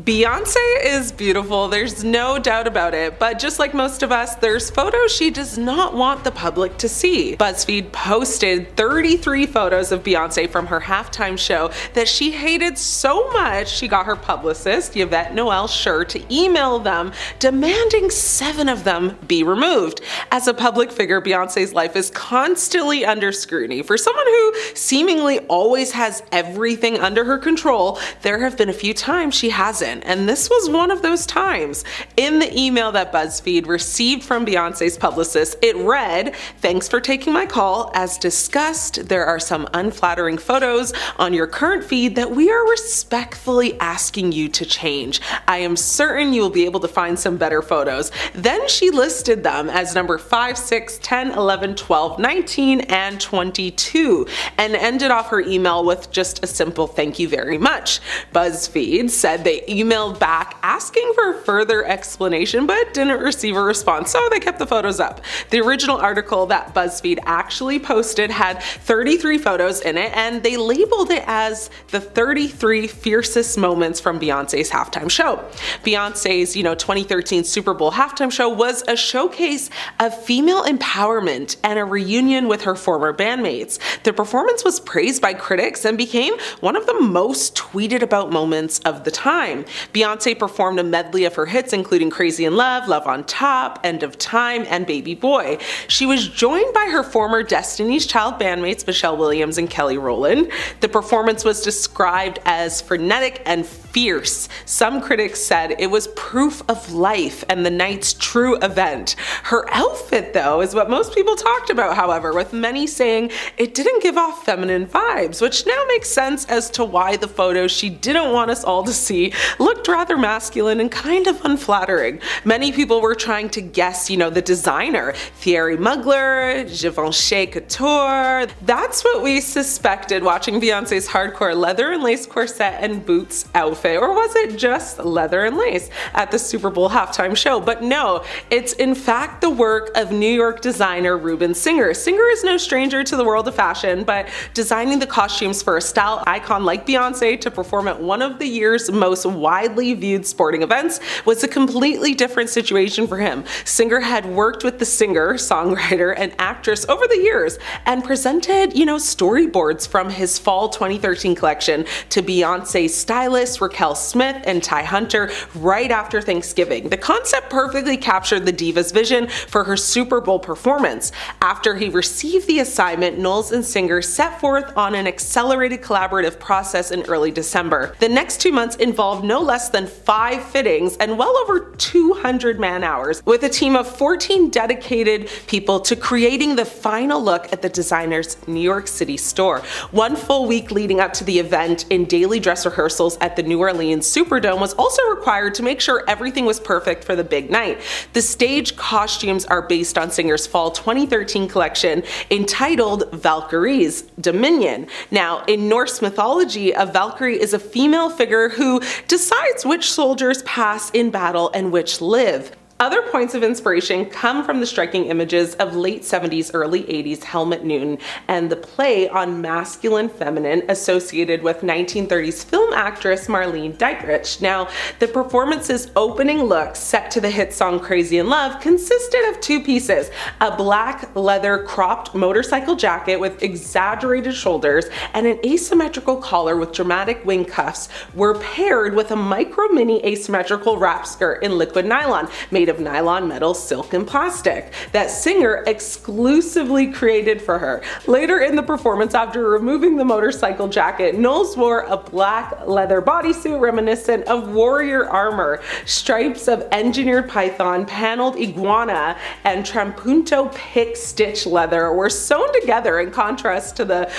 Beyoncé is beautiful, there's no doubt about it, but just like most of us, there's photos she does not want the public to see. BuzzFeed posted 33 photos of Beyoncé from her halftime show that she hated so much she got her publicist, Yvette Noel Schur, to email them demanding 7 of them be removed. As a public figure, Beyoncé's life is constantly under scrutiny. For someone who seemingly always has everything under her control, there have been a few times she hasn't, and this was one of those times. In the email that BuzzFeed received from Beyoncé's publicist, it read, "Thanks for taking my call. As discussed, there are some unflattering photos on your current feed that we are respectfully asking you to change. I am certain you will be able to find some better photos." Then she listed them as number 5, 6, 10, 11, 12, 19, and 22, and ended off her email with just a simple "thank you very much." BuzzFeed said they emailed back asking for further explanation but didn't receive a response, so they kept the photos up. The original article that BuzzFeed actually posted had 33 photos in it, and they labeled it as the 33 fiercest moments from Beyoncé's halftime show. Beyoncé's, 2013 Super Bowl halftime show was a showcase of female empowerment and a reunion with her former bandmates. The performance was praised by critics and became one of the most tweeted about moments of the time. Beyoncé performed a medley of her hits including Crazy in Love, Love on Top, End of Time, and Baby Boy. She was joined by her former Destiny's Child bandmates Michelle Williams and Kelly Rowland. The performance was described as frenetic and fierce. Some critics said it was proof of life and the night's true event. Her outfit, though, is what most people talked about, however, with many saying it didn't give off feminine vibes, which now makes sense as to why the photos she didn't want us all to see looked rather masculine and kind of unflattering. Many people were trying to guess, the designer, Thierry Mugler, Givenchy Couture. That's what we suspected watching Beyoncé's hardcore leather and lace corset and boots outfit, or was it just leather and lace at the Super Bowl halftime show? But no, it's in fact the work of New York designer Ruben Singer. Singer is no stranger to the world of fashion, but designing the costumes for a style icon like Beyoncé to perform at one of the year's most widely viewed sporting events was a completely different situation for him. Singer had worked with the singer, songwriter, and actress over the years and presented, storyboards from his fall 2013 collection to Beyoncé's stylist Raquel Smith and Ty Hunter right after Thanksgiving. The concept perfectly captured the diva's vision for her Super Bowl performance. After he received the assignment, Knowles and Singer set forth on an accelerated collaborative process in early December. The next 2 months involved no less than 5 fittings and well over 200 man-hours, with a team of 14 dedicated people to creating the final look at the designer's New York City store. 1 full week leading up to the event in daily dress rehearsals at the New Orleans Superdome was also required to make sure everything was perfect for the big night. The stage costumes are based on Singer's fall 2013 collection entitled Valkyries Dominion. Now, in Norse mythology, a Valkyrie is a female figure who decides which soldiers pass in battle and which live. Other points of inspiration come from the striking images of late 70s, early 80s Helmut Newton and the play on masculine-feminine associated with 1930s film actress Marlene Dietrich. Now, the performance's opening look, set to the hit song Crazy in Love, consisted of 2 pieces. A black leather cropped motorcycle jacket with exaggerated shoulders and an asymmetrical collar with dramatic wing cuffs were paired with a micro-mini asymmetrical wrap skirt in liquid nylon, made of nylon, metal, silk, and plastic that Singer exclusively created for her. Later in the performance, after removing the motorcycle jacket, Knowles wore a black leather bodysuit reminiscent of warrior armor. Stripes of engineered python, paneled iguana, and trampunto pick stitch leather were sewn together in contrast to the,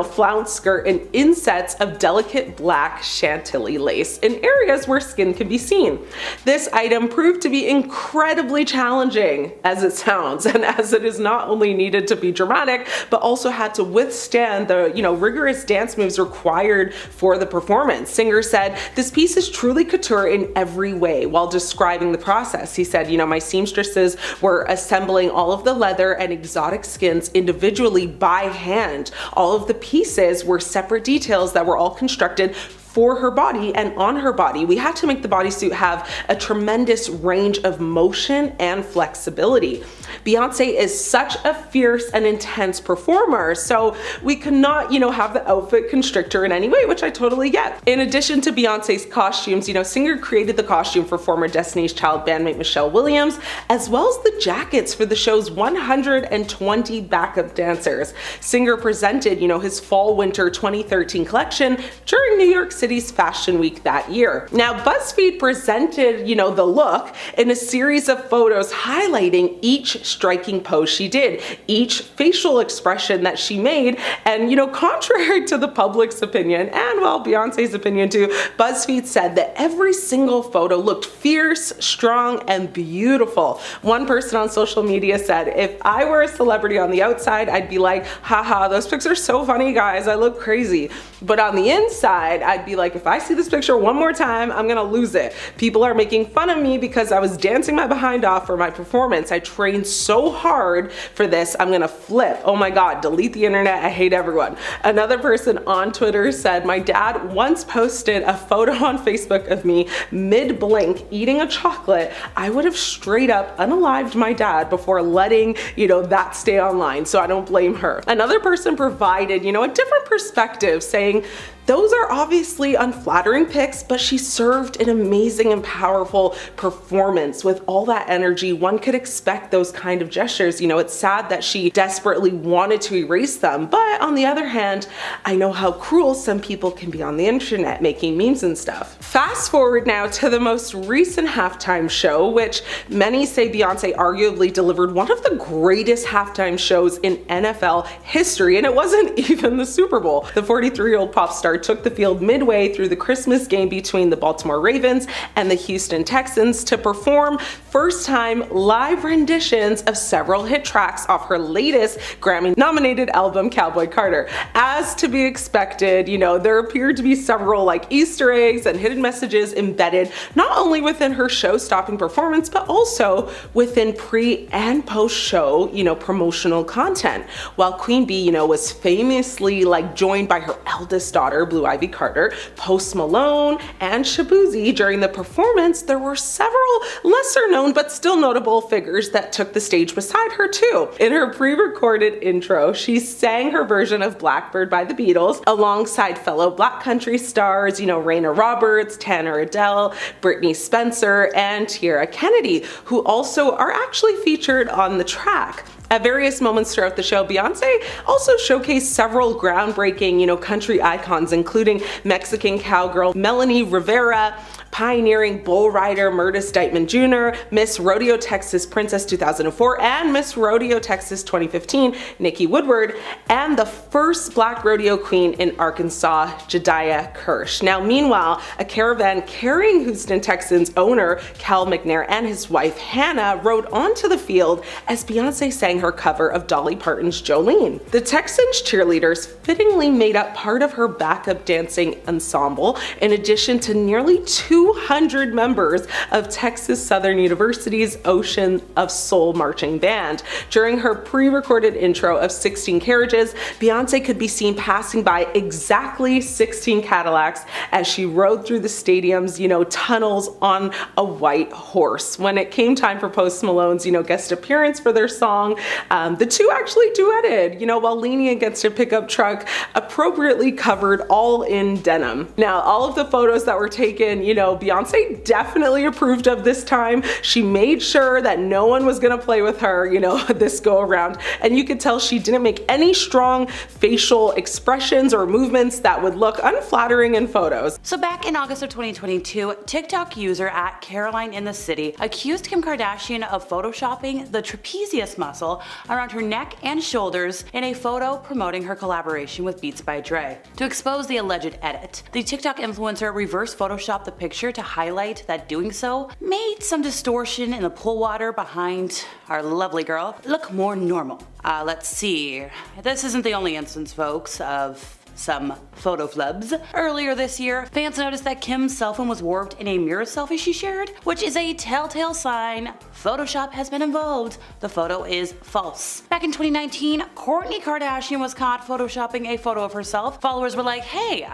flounce skirt and insets of delicate black chantilly lace in areas where skin could be seen. This item proved to be incredibly challenging, as it sounds, and as it is not only needed to be dramatic, but also had to withstand the, rigorous dance moves required for the performance. Singer said, "This piece is truly couture in every way." While describing the process, he said, "My seamstresses were assembling all of the leather and exotic skins individually by hand. All of the pieces were separate details that were all constructed for her body and on her body. We had to make the bodysuit have a tremendous range of motion and flexibility. Beyonce is such a fierce and intense performer, so we could not, have the outfit constrict her in any way, which I totally get. In addition to Beyonce's costumes, Singer created the costume for former Destiny's Child bandmate Michelle Williams, as well as the jackets for the show's 120 backup dancers. Singer presented, his fall-winter 2013 collection during New York City's Fashion Week that year. Now, BuzzFeed presented, the look in a series of photos highlighting each striking pose she did, each facial expression that she made, and contrary to the public's opinion, and well, Beyonce's opinion too, BuzzFeed said that every single photo looked fierce, strong, and beautiful. One person on social media said, if I were a celebrity on the outside, I'd be like, haha, those pics are so funny, guys, I look crazy. But on the inside, I'd be like, if I see this picture one more time, I'm gonna lose it. People are making fun of me because I was dancing my behind off for my performance. I trained so hard for this, I'm gonna flip. Oh my God, delete the internet, I hate everyone. Another person on Twitter said, my dad once posted a photo on Facebook of me mid-blink eating a chocolate. I would have straight up unalived my dad before letting, that stay online, so I don't blame her. Another person provided, a different perspective, saying, those are obviously unflattering pics, but she served an amazing and powerful performance with all that energy. One could expect those kind of gestures. It's sad that she desperately wanted to erase them, but on the other hand, I know how cruel some people can be on the internet making memes and stuff. Fast forward now to the most recent halftime show, which many say Beyonce arguably delivered one of the greatest halftime shows in NFL history, and it wasn't even the Super Bowl. The 43-year-old pop star took the field midway through the Christmas game between the Baltimore Ravens and the Houston Texans to perform first-time live renditions of several hit tracks off her latest Grammy-nominated album, Cowboy Carter. As to be expected, there appeared to be several Easter eggs and hidden messages embedded not only within her show-stopping performance, but also within pre- and post-show, promotional content. While Queen Bee, was famously joined by her eldest daughter, Blue Ivy Carter, Post Malone, and Shaboozey during the performance, there were several lesser known but still notable figures that took the stage beside her too. In her pre-recorded intro, she sang her version of Blackbird by the Beatles alongside fellow Black country stars, Raina Roberts, Tanner Adele, Brittany Spencer, and Tiara Kennedy, who also are actually featured on the track. At various moments throughout the show, Beyonce also showcased several groundbreaking, country icons, including Mexican cowgirl Melanie Rivera, pioneering bull rider Meredith Dightman Jr., Miss Rodeo Texas Princess 2004, and Miss Rodeo Texas 2015, Nikki Woodward, and the first Black rodeo queen in Arkansas, Jediah Kirsch. Now, meanwhile, a caravan carrying Houston Texans owner Cal McNair and his wife Hannah rode onto the field as Beyonce sang her cover of Dolly Parton's Jolene. The Texans cheerleaders fittingly made up part of her backup dancing ensemble, in addition to nearly 200 members of Texas Southern University's Ocean of Soul marching band. During her pre-recorded intro of 16 Carriages, Beyonce could be seen passing by exactly 16 Cadillacs as she rode through the stadium's, tunnels on a white horse. When it came time for Post Malone's, guest appearance for their song, the two actually duetted, while leaning against a pickup truck appropriately covered all in denim. Now, all of the photos that were taken, Beyonce definitely approved of this time. She made sure that no one was gonna play with her, this go around. And you could tell she didn't make any strong facial expressions or movements that would look unflattering in photos. So back in August of 2022, TikTok user at Caroline in the City accused Kim Kardashian of photoshopping the trapezius muscle around her neck and shoulders in a photo promoting her collaboration with Beats by Dre. To expose the alleged edit, the TikTok influencer reverse photoshopped the picture to highlight that doing so made some distortion in the pool water behind our lovely girl look more normal. Let's see. This isn't the only instance, folks, of some photo flubs. Earlier this year, fans noticed that Kim's cell phone was warped in a mirror selfie she shared, which is a telltale sign Photoshop has been involved. The photo is false. Back in 2019, Kourtney Kardashian was caught photoshopping a photo of herself. Followers were like, hey,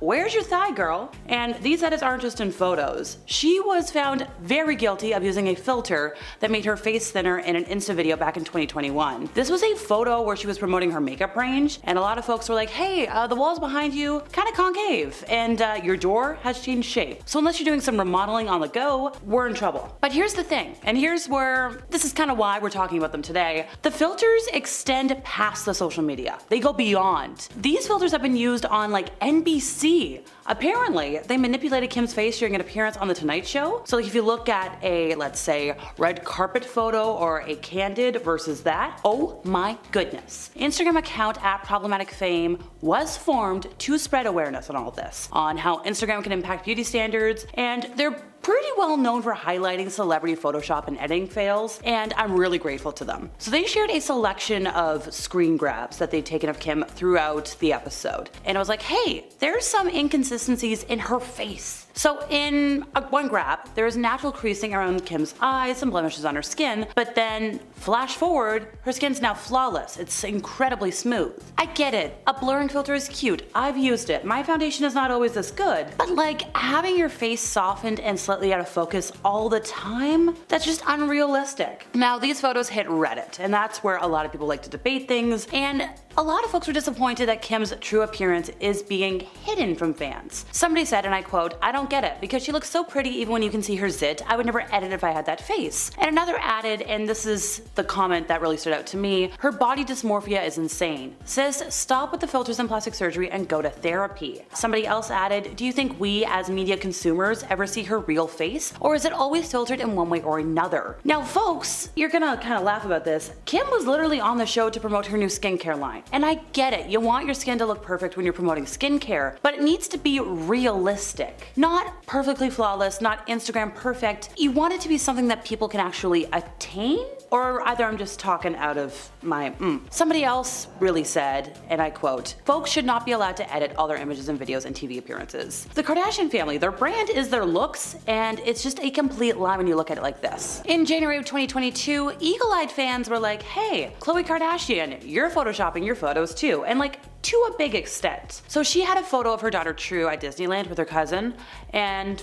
where's your thigh, girl? And these edits aren't just in photos. She was found very guilty of using a filter that made her face thinner in an Insta video back in 2021. This was a photo where she was promoting her makeup range, and a lot of folks were like, hey, the walls behind you kind of concave, and your door has changed shape. So unless you're doing some remodeling on the go, we're in trouble. But here's the thing, and here's where this is kind of why we're talking about them today. The filters extend past the social media. They go beyond. These filters have been used on like NBC. Apparently, they manipulated Kim's face during an appearance on The Tonight Show. So like if you look at a, let's say, red carpet photo or a candid versus that, oh my goodness. Instagram account @problematicfame was formed to spread awareness on all of this, on how Instagram can impact beauty standards, and they're pretty well known for highlighting celebrity Photoshop and editing fails, and I'm really grateful to them. So they shared a selection of screen grabs that they'd taken of Kim throughout the episode. And I was like, hey, there's some inconsistencies in her face. So in one grab, there's natural creasing around Kim's eyes, some blemishes on her skin, but then flash forward, her skin's now flawless. It's incredibly smooth. I get it, a blurring filter is cute, I've used it, my foundation is not always this good, but like having your face softened and slightly out of focus all the time, that's just unrealistic. Now these photos hit Reddit, and that's where a lot of people like to debate things, and a lot of folks were disappointed that Kim's true appearance is being hidden from fans. Somebody said, and I quote, I don't get it, because she looks so pretty even when you can see her zit, I would never edit if I had that face. And another added, and this is the comment that really stood out to me, her body dysmorphia is insane. Sis, stop with the filters and plastic surgery and go to therapy. Somebody else added, do you think we as media consumers ever see her real face, or is it always filtered in one way or another? Now folks, you're gonna kind of laugh about this, Kim was literally on the show to promote her new skincare line. And I get it, you want your skin to look perfect when you're promoting skincare, but it needs to be realistic. Not perfectly flawless, not Instagram perfect. You want it to be something that people can actually attain? Or either I'm just talking out of my Somebody else really said, and I quote, folks should not be allowed to edit all their images and videos and TV appearances. The Kardashian family, their brand is their looks, and it's just a complete lie when you look at it like this. In January of 2022, eagle-eyed fans were like, hey, Khloe Kardashian, you're photoshopping your photos too, and like to a big extent. So she had a photo of her daughter True at Disneyland with her cousin, and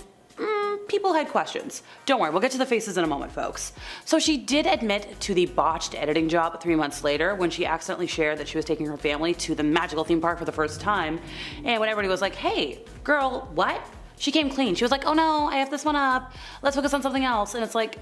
people had questions. Don't worry, we'll get to the faces in a moment, folks. So she did admit to the botched editing job 3 months later when she accidentally shared that she was taking her family to the magical theme park for the first time, and when everybody was like, hey, girl, what? She came clean. She was like, oh no, I have this one up, let's focus on something else, and it's like,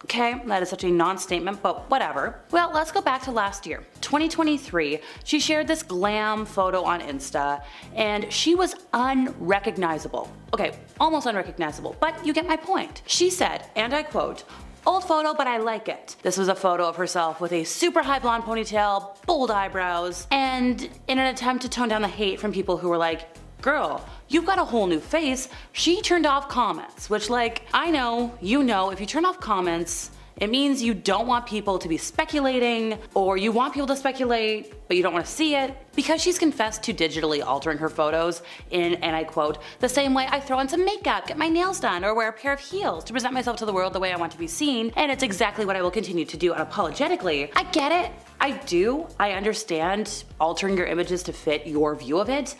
okay, that is such a non-statement, but whatever. Well, let's go back to last year, 2023. She shared this glam photo on Insta, and she was unrecognizable. Okay, almost unrecognizable, but you get my point. She said, and I quote, old photo, but I like it. This was a photo of herself with a super high blonde ponytail, bold eyebrows, and in an attempt to tone down the hate from people who were like, girl, you've got a whole new face, she turned off comments, which like, I know, you know, if you turn off comments, it means you don't want people to be speculating, or you want people to speculate, but you don't want to see it. Because she's confessed to digitally altering her photos in, and I quote, the same way I throw on some makeup, get my nails done, or wear a pair of heels to present myself to the world the way I want to be seen, and it's exactly what I will continue to do unapologetically. I get it, I do, I understand altering your images to fit your view of it,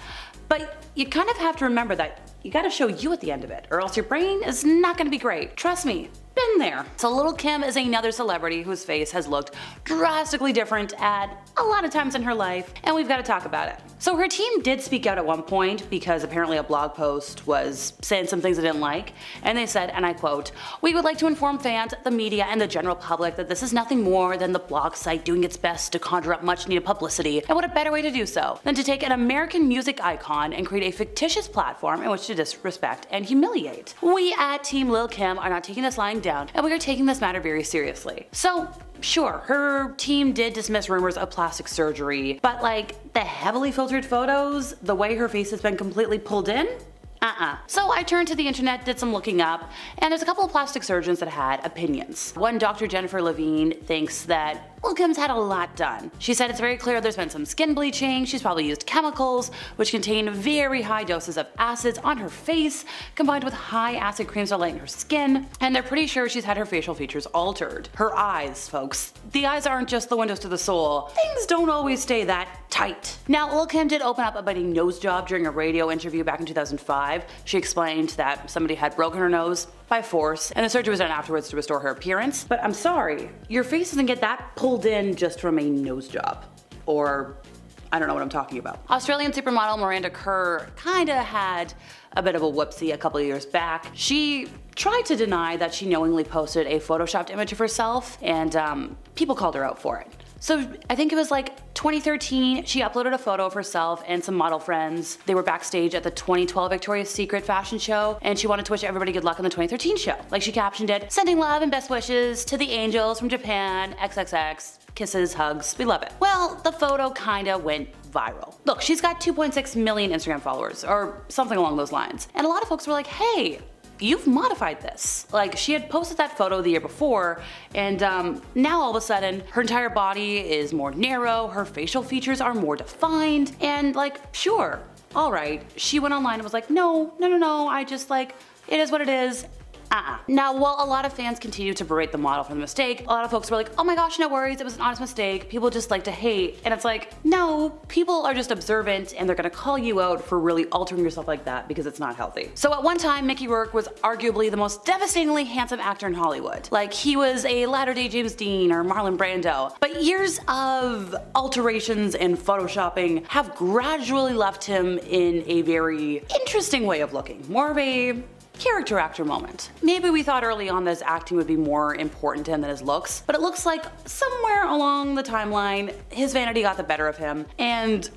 but you kind of have to remember that you gotta show you at the end of it, or else your brain is not gonna be great. Trust me, been there. So Lil' Kim is another celebrity whose face has looked drastically different at a lot of times in her life, and we've gotta talk about it. So her team did speak out at one point because apparently a blog post was saying some things they didn't like, and they said, and I quote, we would like to inform fans, the media, and the general public that this is nothing more than the blog site doing its best to conjure up much needed publicity, and what a better way to do so than to take an American music icon and create a fictitious platform in which to disrespect and humiliate. We at Team Lil' Kim are not taking this lying down, and we are taking this matter very seriously. So sure, her team did dismiss rumors of plastic surgery, but like the heavily filtered photos, the way her face has been completely pulled in, So I turned to the internet, did some looking up, and there's a couple of plastic surgeons that had opinions. One, Dr. Jennifer Levine, thinks that Lil' Kim's had a lot done. She said it's very clear there's been some skin bleaching, she's probably used chemicals, which contain very high doses of acids on her face, combined with high acid creams to lighten her skin, and they're pretty sure she's had her facial features altered. Her eyes, folks. The eyes aren't just the windows to the soul. Things don't always stay that tight. Now, Lil' Kim did open up about a nose job during a radio interview back in 2005. She explained that somebody had broken her nose by force, and the surgery was done afterwards to restore her appearance. But I'm sorry, your face doesn't get that pulled in just from a nose job. Or I don't know what I'm talking about. Australian supermodel Miranda Kerr kinda had a bit of a whoopsie a couple of years back. She tried to deny that she knowingly posted a photoshopped image of herself, and people called her out for it. So I think it was like 2013, she uploaded a photo of herself and some model friends. They were backstage at the 2012 Victoria's Secret fashion show, and she wanted to wish everybody good luck on the 2013 show. Like she captioned it, "Sending love and best wishes to the angels from Japan, XXX, kisses, hugs, we love it." Well, the photo kinda went viral. Look, she's got 2.6 million Instagram followers, or something along those lines. And a lot of folks were like, hey, you've modified this. Like, she had posted that photo the year before, and now all of a sudden, her entire body is more narrow, her facial features are more defined, and like, sure, alright. She went online and was like, no, I just like, it is what it is. Now, while a lot of fans continue to berate the model for the mistake, a lot of folks were like, oh my gosh, no worries, it was an honest mistake, people just like to hate, and it's like, no, people are just observant and they're gonna call you out for really altering yourself like that because it's not healthy. So at one time, Mickey Rourke was arguably the most devastatingly handsome actor in Hollywood. Like, he was a latter-day James Dean or Marlon Brando. But years of alterations and photoshopping have gradually left him in a very interesting way of looking. More of a character actor moment. Maybe we thought early on that his acting would be more important to him than his looks, but it looks like somewhere along the timeline, his vanity got the better of him, and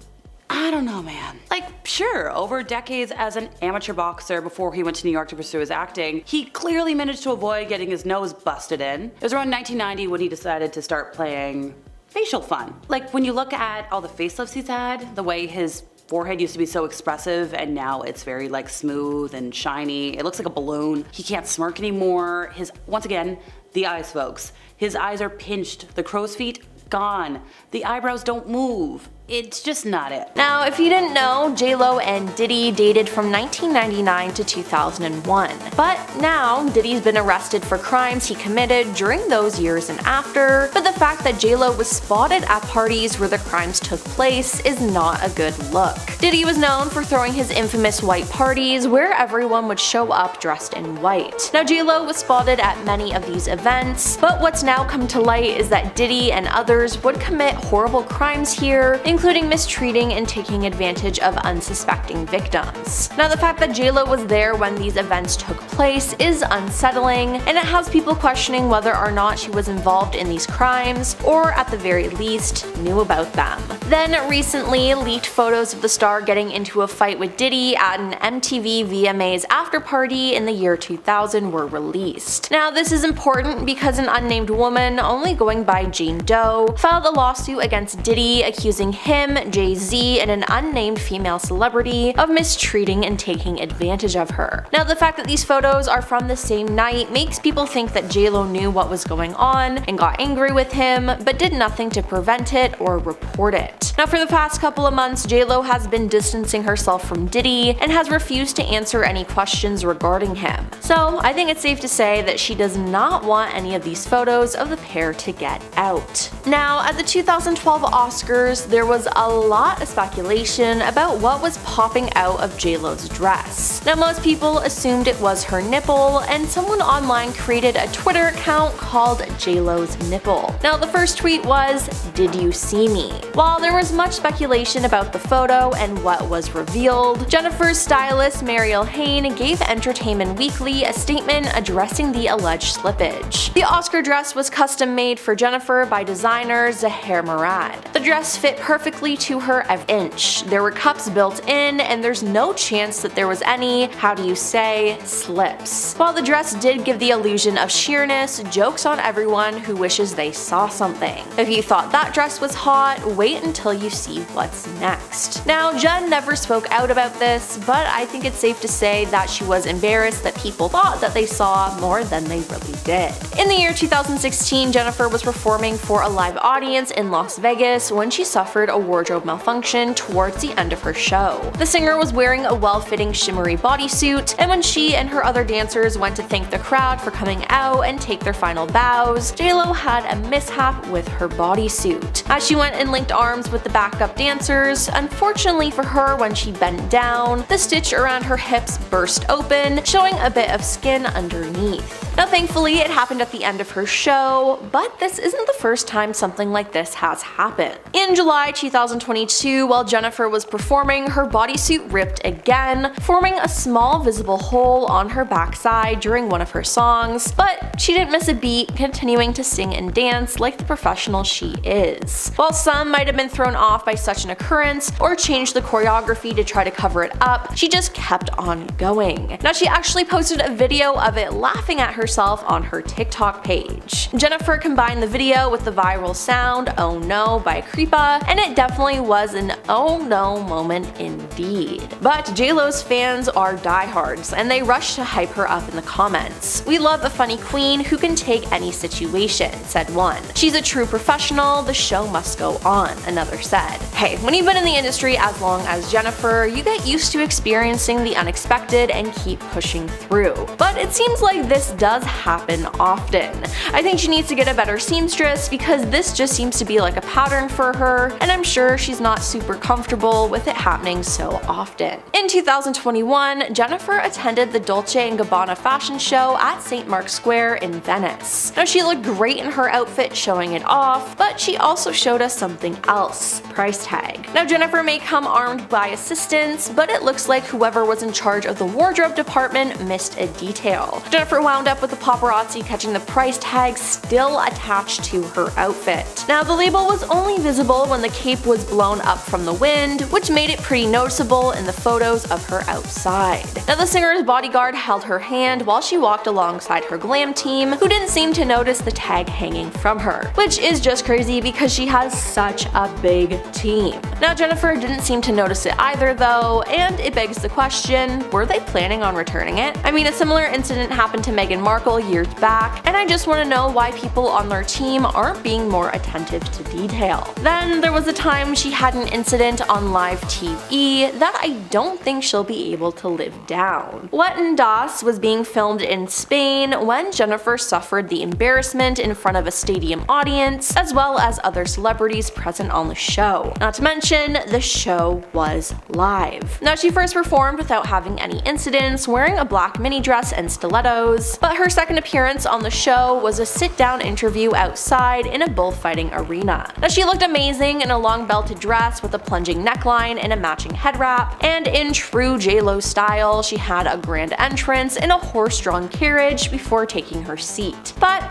I don't know, man. Like, sure, over decades as an amateur boxer before he went to New York to pursue his acting, he clearly managed to avoid getting his nose busted in. It was around 1990 when he decided to start playing facial fun. Like, when you look at all the facelifts he's had, the way his forehead used to be so expressive and now it's very like smooth and shiny. It looks like a balloon. He can't smirk anymore. Once again, the eyes, folks. His eyes are pinched. The crow's feet, gone. The eyebrows don't move. It's just not it. Now, if you didn't know, J-Lo and Diddy dated from 1999 to 2001. But now, Diddy's been arrested for crimes he committed during those years and after, but the fact that J-Lo was spotted at parties where the crimes took place is not a good look. Diddy was known for throwing his infamous white parties where everyone would show up dressed in white. Now, J-Lo was spotted at many of these events, but what's now come to light is that Diddy and others would commit horrible crimes here, including mistreating and taking advantage of unsuspecting victims. Now, the fact that J-Lo was there when these events took place is unsettling, and it has people questioning whether or not she was involved in these crimes, or at the very least, knew about them. Then recently, leaked photos of the star getting into a fight with Diddy at an MTV VMAs after party in the year 2000 were released. Now, this is important because an unnamed woman, only going by Jane Doe, filed a lawsuit against Diddy accusing him, Jay-Z, and an unnamed female celebrity of mistreating and taking advantage of her. Now, the fact that these photos are from the same night makes people think that J-Lo knew what was going on and got angry with him, but did nothing to prevent it or report it. Now, for the past couple of months, J-Lo has been distancing herself from Diddy and has refused to answer any questions regarding him. So, I think it's safe to say that she does not want any of these photos of the pair to get out. Now, at the 2012 Oscars, there was a lot of speculation about what was popping out of J-Lo's dress. Now, most people assumed it was her nipple, and someone online created a Twitter account called J-Lo's nipple. Now, the first tweet was, "Did you see me?" While there was much speculation about the photo and what was revealed, Jennifer's stylist Mariel Hain gave Entertainment Weekly a statement addressing the alleged slippage. The Oscar dress was custom made for Jennifer by designer Zaher Murad. The dress fit perfectly to her every inch. There were cups built in, and there's no chance that there was any, how do you say, slips. While the dress did give the illusion of sheerness, jokes on everyone who wishes they saw something. If you thought that dress was hot, wait until until you see what's next. Now, Jen never spoke out about this, but I think it's safe to say that she was embarrassed that people thought that they saw more than they really did. In the year 2016, Jennifer was performing for a live audience in Las Vegas when she suffered a wardrobe malfunction towards the end of her show. The singer was wearing a well-fitting shimmery bodysuit, and when she and her other dancers went to thank the crowd for coming out and take their final bows, JLo had a mishap with her bodysuit. As she went and linked arms with the backup dancers, unfortunately for her, when she bent down, the stitch around her hips burst open, showing a bit of skin underneath. Now thankfully it happened at the end of her show, but this isn't the first time something like this has happened. In July 2022, while Jennifer was performing, her bodysuit ripped again, forming a small visible hole on her backside during one of her songs, but she didn't miss a beat, continuing to sing and dance like the professional she is. While some might have been thrown off by such an occurrence or changed the choreography to try to cover it up, she just kept on going. Now she actually posted a video of it laughing at herself on her TikTok page. Jennifer combined the video with the viral sound "Oh No" by Creepa, and it definitely was an oh no moment indeed. But JLo's fans are diehards, and they rush to hype her up in the comments. "We love a funny queen who can take any situation," said one. "She's a true professional, the show must go on," another said. Hey, when you've been in the industry as long as Jennifer, you get used to experiencing the unexpected and keep pushing through. But it seems like this does happen often. I think she needs to get a better seamstress because this just seems to be like a pattern for her, and I'm sure she's not super comfortable with it happening so often. In 2021, Jennifer attended the Dolce & Gabbana fashion show at St. Mark's Square in Venice. Now she looked great in her outfit showing it off, but she also showed us something else: price tag. Now Jennifer may come armed by assistants, but it looks like whoever was in charge of the wardrobe department missed a detail. Jennifer wound up with the paparazzi catching the price tag still attached to her outfit. Now the label was only visible when the cape was blown up from the wind, which made it pretty noticeable in the photos of her outside. Now the singer's bodyguard held her hand while she walked alongside her glam team, who didn't seem to notice the tag hanging from her, which is just crazy because she has such a big team. Now Jennifer didn't seem to notice it either though, and it begs the question, were they planning on returning it? I mean, a similar incident happened to Meghan Markle years back, and I just want to know why people on their team aren't being more attentive to detail. Then there was a time she had an incident on live TV that I don't think she'll be able to live down. Wetten Das was being filmed in Spain when Jennifer suffered the embarrassment in front of a stadium audience, as well as other celebrities present on the show. Not to mention, the show was live. Now she first performed without having any incidents, wearing a black mini dress and stilettos, but her second appearance on the show was a sit-down interview outside in a bullfighting arena. Now she looked amazing in a long belted dress with a plunging neckline and a matching head wrap, and in true JLo style, she had a grand entrance in a horse-drawn carriage before taking her seat. But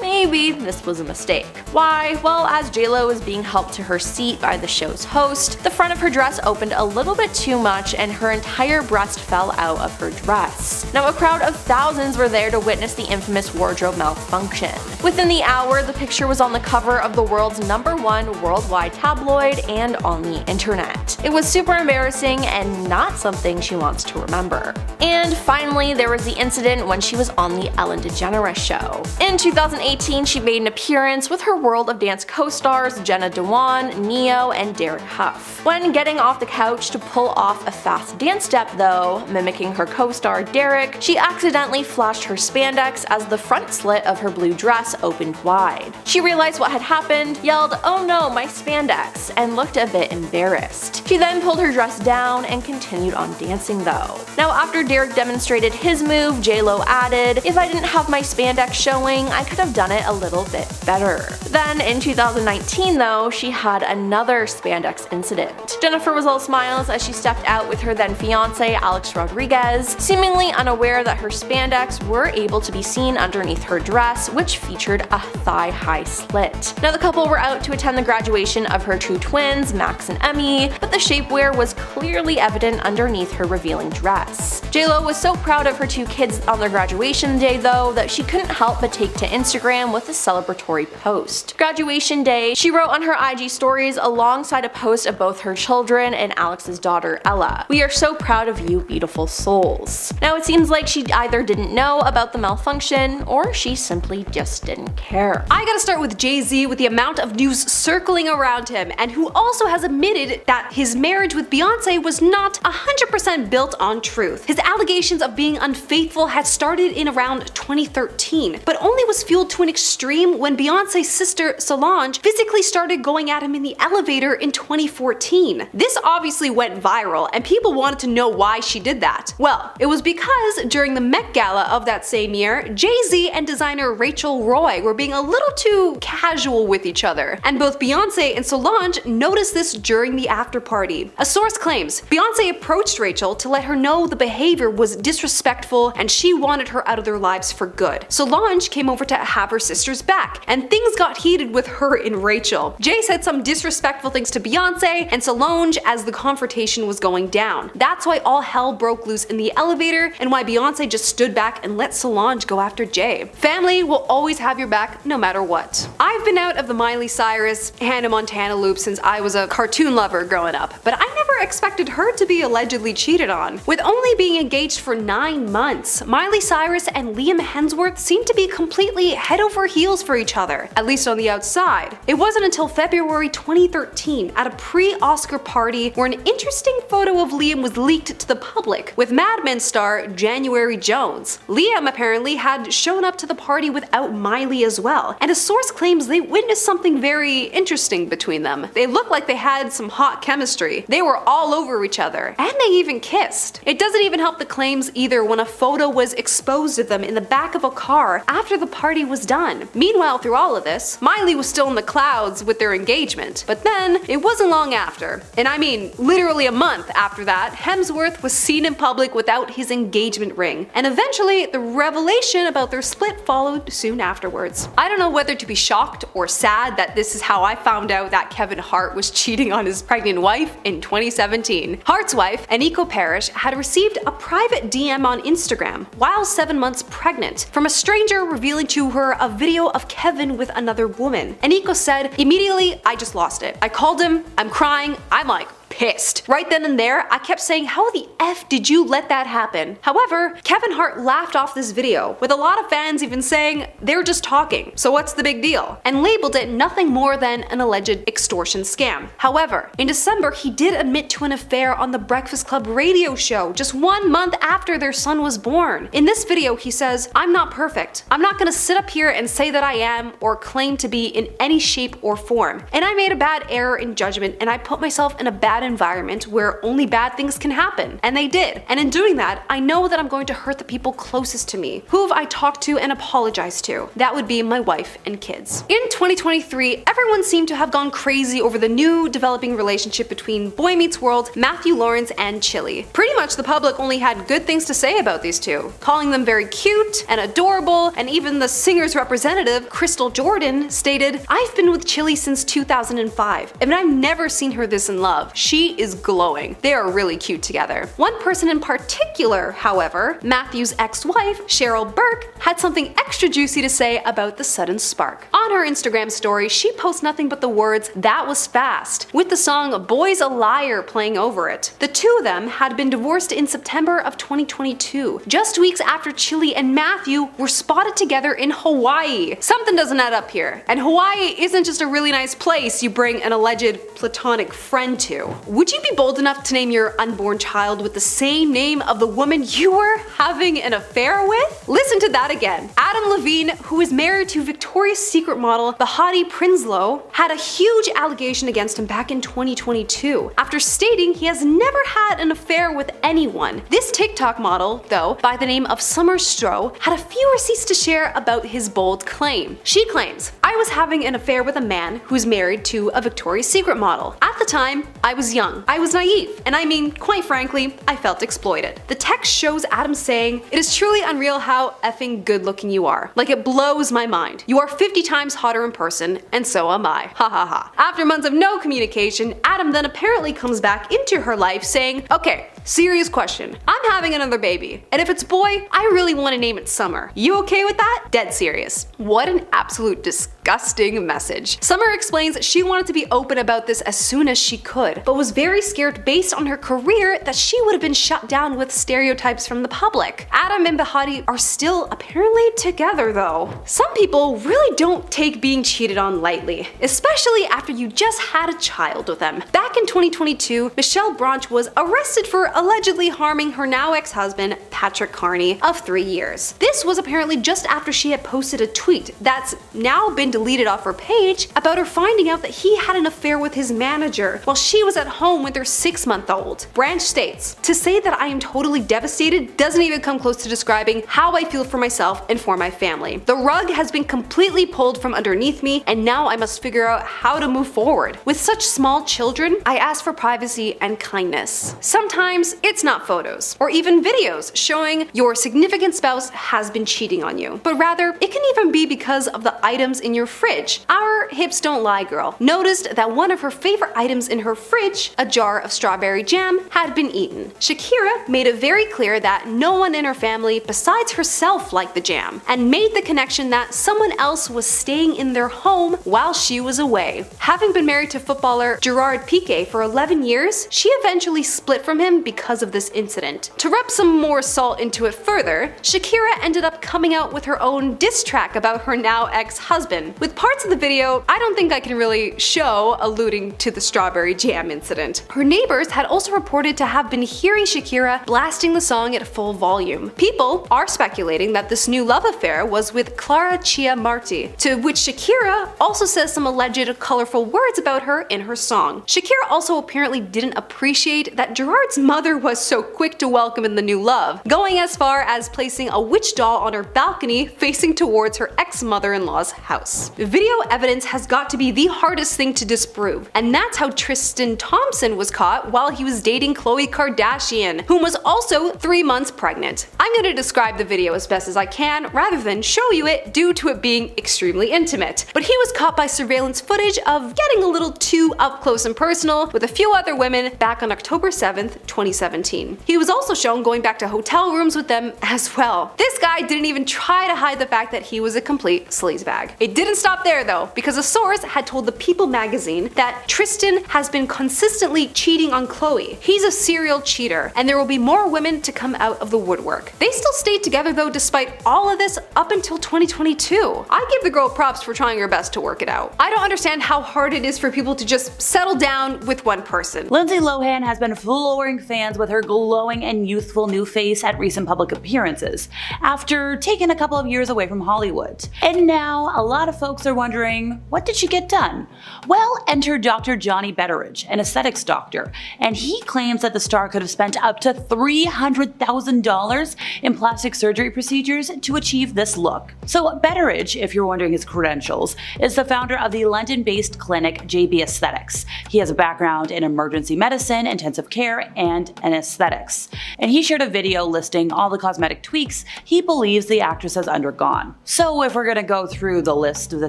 maybe this was a mistake. Why? Well, as JLo was being helped to her seat by the show's host, the front of her dress opened a little bit too much and her entire breast fell out of her dress. Now a crowd of thousands were there to witness the infamous wardrobe malfunction. Within the hour, the picture was on the cover of the world's #1 worldwide tabloid and on the internet. It was super embarrassing and not something she wants to remember. And finally, there was the incident when she was on the Ellen DeGeneres show. In 2018, she made an appearance with her World of Dance co-stars Jenna Dewan, Neo, and Derek Huff. When getting off the couch to pull off a fast dance step though, mimicking her co-star Derek, she accidentally flashed her spandex as the front slit of her blue dress opened wide. She realized what had happened, yelled, "Oh no, my spandex," and looked a bit embarrassed. She then pulled her dress down and continued on dancing though. Now after Derek demonstrated his move, JLo added, "If I didn't have my spandex showing, I could have done it a little bit better." Then in 2019 though, she had another spandex incident. Jennifer was all smiles as she stepped out with her then fiance Alex Rodriguez, seemingly unaware that her spandex were able to be seen underneath her dress, which featured a thigh-high slit. Now the couple were out to attend the graduation of her two twins, Max and Emmy, but the shapewear was clearly evident underneath her revealing dress. JLo was so proud of her two kids on their graduation day though that she couldn't help but take to Instagram Instagram with a celebratory post. Graduation day, she wrote on her IG stories alongside a post of both her children and Alex's daughter Ella, "We are so proud of you, beautiful souls." Now it seems like she either didn't know about the malfunction or she simply just didn't care. I gotta start with Jay-Z with the amount of news circling around him, and who also has admitted that his marriage with Beyonce was not 100% built on truth. His allegations of being unfaithful had started in around 2013, but only was fueled to an extreme when Beyonce's sister Solange physically started going at him in the elevator in 2014. This obviously went viral, and people wanted to know why she did that. Well, it was because during the Met Gala of that same year, Jay-Z and designer Rachel Roy were being a little too casual with each other, and both Beyonce and Solange noticed this during the after party. A source claims Beyonce approached Rachel to let her know the behavior was disrespectful and she wanted her out of their lives for good. Solange came over to have her sister's back, and things got heated with her and Rachel. Jay said some disrespectful things to Beyonce and Solange as the confrontation was going down. That's why all hell broke loose in the elevator and why Beyonce just stood back and let Solange go after Jay. Family will always have your back no matter what. I've been out of the Miley Cyrus, Hannah Montana loop since I was a cartoon lover growing up, but I never expected her to be allegedly cheated on. With only being engaged for 9 months, Miley Cyrus and Liam Hemsworth seemed to be completely head over heels for each other, at least on the outside. It wasn't until February 2013 at a pre-Oscar party where an interesting photo of Liam was leaked to the public with Mad Men star January Jones. Liam apparently had shown up to the party without Miley as well, and a source claims they witnessed something very interesting between them. They looked like they had some hot chemistry. They were all over each other, and they even kissed. It doesn't even help the claims either when a photo was exposed of them in the back of a car after the party was done. Meanwhile, through all of this, Miley was still in the clouds with their engagement. But then, it wasn't long after, and I mean literally a month after that, Hemsworth was seen in public without his engagement ring, and eventually the revelation about their split followed soon afterwards. I don't know whether to be shocked or sad that this is how I found out that Kevin Hart was cheating on his pregnant wife in 2017. Hart's wife, Eniko Parrish, had received a private DM on Instagram while 7 months pregnant from a stranger revealing to her a video of Kevin with another woman. Eniko said, "Immediately, I just lost it. I called him, I'm crying, I'm like, pissed. Right then and there, I kept saying, how the F did you let that happen?" However, Kevin Hart laughed off this video, with a lot of fans even saying, "They're just talking, so what's the big deal?" and labeled it nothing more than an alleged extortion scam. However, in December, he did admit to an affair on the Breakfast Club radio show just 1 month after their son was born. In this video, he says, "I'm not perfect. I'm not gonna sit up here and say that I am or claim to be in any shape or form. And I made a bad error in judgment and I put myself in a bad environment where only bad things can happen." And they did. And in doing that, I know that I'm going to hurt the people closest to me. Who have I talked to and apologized to? That would be my wife and kids. In 2023, everyone seemed to have gone crazy over the new developing relationship between Boy Meets World, Matthew Lawrence, and Chili. Pretty much the public only had good things to say about these two, calling them very cute and adorable, and even the singer's representative, Crystal Jordan, stated, "I've been with Chili since 2005, and I've never seen her this in love. She is glowing. They are really cute together." One person in particular, however, Matthew's ex-wife, Cheryl Burke, had something extra juicy to say about the sudden spark. On her Instagram story, she posts nothing but the words, "That was fast," with the song Boy's a Liar playing over it. The two of them had been divorced in September of 2022, just weeks after Chili and Matthew were spotted together in Hawaii. Something doesn't add up here, and Hawaii isn't just a really nice place you bring an alleged platonic friend to. Would you be bold enough to name your unborn child with the same name of the woman you were having an affair with? Listen to that again. Adam Levine, who is married to Victoria's Secret model Behati Prinsloo, had a huge allegation against him back in 2022 after stating he has never had an affair with anyone. This TikTok model, though, by the name of Summer Stroh, had a few receipts to share about his bold claim. She claims, "I was having an affair with a man who's married to a Victoria's Secret model. At the time, I was was young, I was naive, and I mean, quite frankly, I felt exploited. The text shows Adam saying, "It is truly unreal how effing good looking you are. Like, it blows my mind. You are 50 times hotter in person, and so am I. Ha ha ha." After months of no communication, Adam then apparently comes back into her life saying, "Okay, serious question. I'm having another baby, and if it's boy, I really want to name it Summer. You okay with that?" Dead serious. What an absolute disgusting message. Summer explains that she wanted to be open about this as soon as she could, but was very scared based on her career that she would have been shut down with stereotypes from the public. Adam and Behati are still apparently together though. Some people really don't take being cheated on lightly, especially after you just had a child with them. Back in 2022, Michelle Branch was arrested for allegedly harming her now ex-husband, Patrick Carney, of 3 years. This was apparently just after she had posted a tweet that's now been deleted off her page about her finding out that he had an affair with his manager while she was at home with their 6-month-old. Branch states, "To say that I am totally devastated doesn't even come close to describing how I feel for myself and for my family. The rug has been completely pulled from underneath me, and now I must figure out how to move forward. With such small children, I ask for privacy and kindness. Sometimes it's not photos or even videos showing your significant spouse has been cheating on you, but rather it can even be because of the items in your fridge. Our hips don't lie girl noticed that one of her favorite items in her fridge, a jar of strawberry jam, had been eaten. Shakira made it very clear that no one in her family besides herself liked the jam, and made the connection that someone else was staying in their home while she was away. Having been married to footballer Gerard Piqué for 11 years, she eventually split from him because of this incident. To rub some more salt into it further, Shakira ended up coming out with her own diss track about her now ex-husband, with parts of the video I don't think I can really show alluding to the strawberry jam incident. Her neighbors had also reported to have been hearing Shakira blasting the song at full volume. People are speculating that this new love affair was with Clara Chia Marti, to which Shakira also says some alleged colorful words about her in her song. Shakira also apparently didn't appreciate that Gerard's mother was so quick to welcome in the new love, going as far as placing a witch doll on her balcony facing towards her ex-mother-in-law's house. Video evidence has got to be the hardest thing to disprove, and that's how Tristan Thompson was caught while he was dating Khloe Kardashian, whom was also 3 months pregnant. I'm going to describe the video as best as I can rather than show you it due to it being extremely intimate, but he was caught by surveillance footage of getting a little too up close and personal with a few other women back on October 7th, 2017. He was also shown going back to hotel rooms with them as well. This guy didn't even try to hide the fact that he was a complete sleazebag. It didn't stop there though, because a source had told the People magazine that Tristan has been consistently cheating on Khloe. He's a serial cheater, and there will be more women to come out of the woodwork. They still stayed together though despite all of this up until 2022. I give the girl props for trying her best to work it out. I don't understand how hard it is for people to just settle down with one person. Lindsay Lohan has been flooring fans with her glowing and youthful new face at recent public appearances, after taking a couple of years away from Hollywood. And now a lot of folks are wondering, what did she get done? Well, enter Dr. Johnny Betteridge, an aesthetics doctor, and he claims that the star could have spent up to $300,000 in plastic surgery procedures to achieve this look. So Betteridge, if you're wondering his credentials, is the founder of the London-based clinic JB Aesthetics. He has a background in emergency medicine, intensive care, and aesthetics. And he shared a video listing all the cosmetic tweaks he believes the actress has undergone. So if we're gonna go through the list of the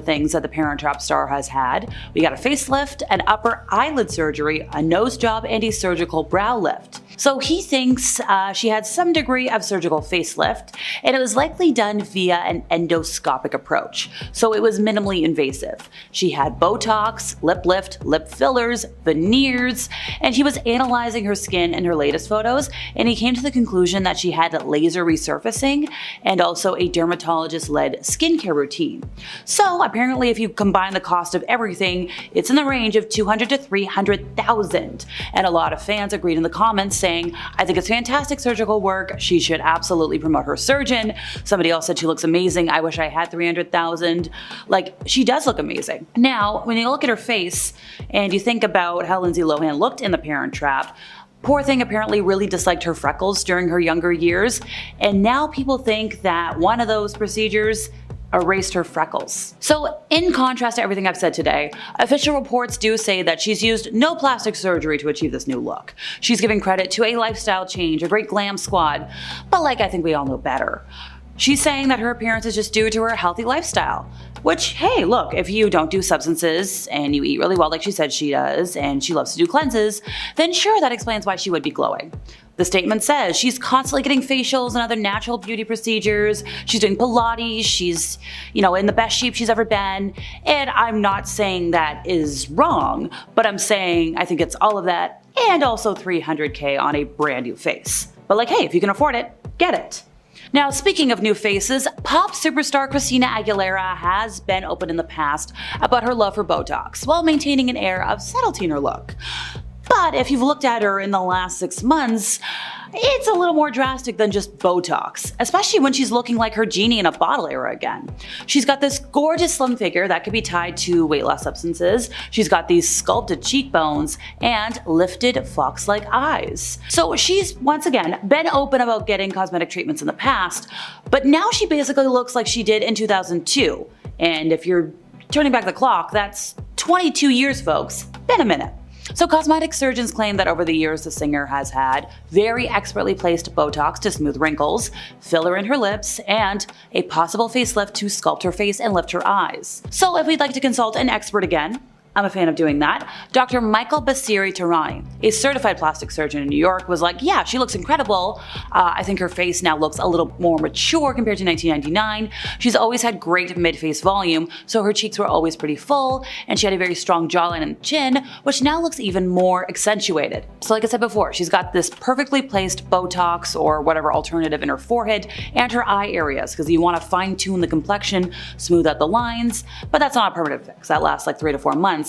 things that the Parent Trap star has had, we got a facelift, an upper eyelid surgery, a nose job, and a surgical brow lift. So he thinks she had some degree of surgical facelift, and it was likely done via an endoscopic approach, so it was minimally invasive. She had Botox, lip lift, lip fillers, veneers, and he was analyzing her skin in her latest photos, and he came to the conclusion that she had laser resurfacing and also a dermatologist-led skincare routine. So apparently if you combine the cost of everything, it's in the range of $200,000 to $300,000, and a lot of fans agreed in the comments saying, "I think it's fantastic surgical work. She should absolutely promote her surgeon." Somebody else said she looks amazing. I wish I had $300,000. Like, she does look amazing. Now, when you look at her face and you think about how Lindsay Lohan looked in The Parent Trap, poor thing apparently really disliked her freckles during her younger years, and now people think that one of those procedures erased her freckles. So in contrast to everything I've said today, official reports do say that she's used no plastic surgery to achieve this new look. She's giving credit to a lifestyle change, a great glam squad, but I think we all know better. She's saying that her appearance is just due to her healthy lifestyle. Which, hey, look, if you don't do substances and you eat really well like she said she does, and she loves to do cleanses, then sure, that explains why she would be glowing. The statement says she's constantly getting facials and other natural beauty procedures, she's doing Pilates, she's, in the best shape she's ever been, and I'm not saying that is wrong, but I'm saying I think it's all of that and also $300K on a brand new face. But hey, if you can afford it, get it. Now, speaking of new faces, pop superstar Christina Aguilera has been open in the past about her love for Botox, while maintaining an air of subtlety in her look. But if you've looked at her in the last 6 months, it's a little more drastic than just Botox, especially when she's looking like her genie in a bottle era again. She's got this gorgeous slim figure that could be tied to weight loss substances, she's got these sculpted cheekbones, and lifted fox-like eyes. So she's, once again, been open about getting cosmetic treatments in the past, but now she basically looks like she did in 2002. And if you're turning back the clock, that's 22 years, folks. Been a minute. So cosmetic surgeons claim that over the years the singer has had very expertly placed Botox to smooth wrinkles, filler in her lips, and a possible facelift to sculpt her face and lift her eyes. So if we'd like to consult an expert again, I'm a fan of doing that, Dr. Michael Basiri-Tarani, a certified plastic surgeon in New York, was like, yeah, she looks incredible. I think her face now looks a little more mature compared to 1999. She's always had great mid-face volume, so her cheeks were always pretty full, and she had a very strong jawline and chin, which now looks even more accentuated. So like I said before, she's got this perfectly placed Botox or whatever alternative in her forehead and her eye areas, because you want to fine-tune the complexion, smooth out the lines, but that's not a permanent fix. That lasts like 3 to 4 months.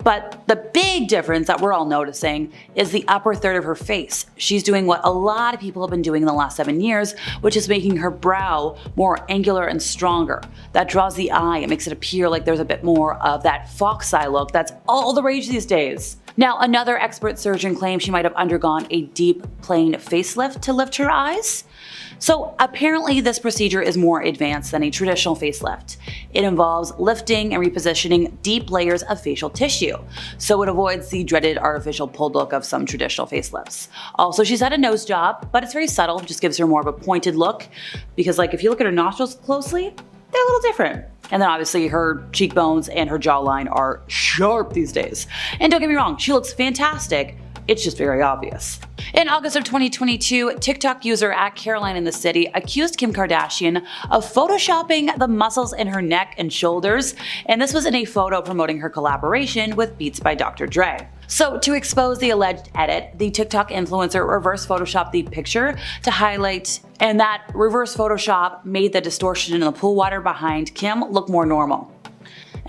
But the big difference that we're all noticing is the upper third of her face. She's doing what a lot of people have been doing in the last 7 years, which is making her brow more angular and stronger. That draws the eye, it makes it appear like there's a bit more of that fox eye look that's all the rage these days. Now, another expert surgeon claims she might have undergone a deep plane facelift to lift her eyes. So apparently this procedure is more advanced than a traditional facelift. It involves lifting and repositioning deep layers of facial tissue, so it avoids the dreaded artificial pulled look of some traditional facelifts. Also, she's had a nose job, but it's very subtle, just gives her more of a pointed look, because if you look at her nostrils closely, they're a little different. And then obviously her cheekbones and her jawline are sharp these days. And don't get me wrong, she looks fantastic, it's just very obvious. In August of 2022, TikTok user @Caroline_in_the_city accused Kim Kardashian of photoshopping the muscles in her neck and shoulders, and this was in a photo promoting her collaboration with Beats by Dr. Dre. So to expose the alleged edit, the TikTok influencer reverse photoshopped the picture to highlight, and that reverse Photoshop made the distortion in the pool water behind Kim look more normal.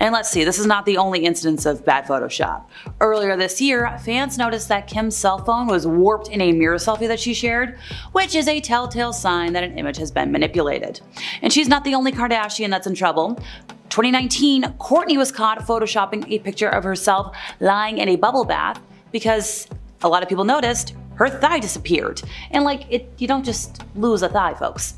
And let's see, this is not the only instance of bad Photoshop. Earlier this year, fans noticed that Kim's cell phone was warped in a mirror selfie that she shared, which is a telltale sign that an image has been manipulated. And she's not the only Kardashian that's in trouble. 2019, Kourtney was caught photoshopping a picture of herself lying in a bubble bath because a lot of people noticed her thigh disappeared. And you don't just lose a thigh, folks.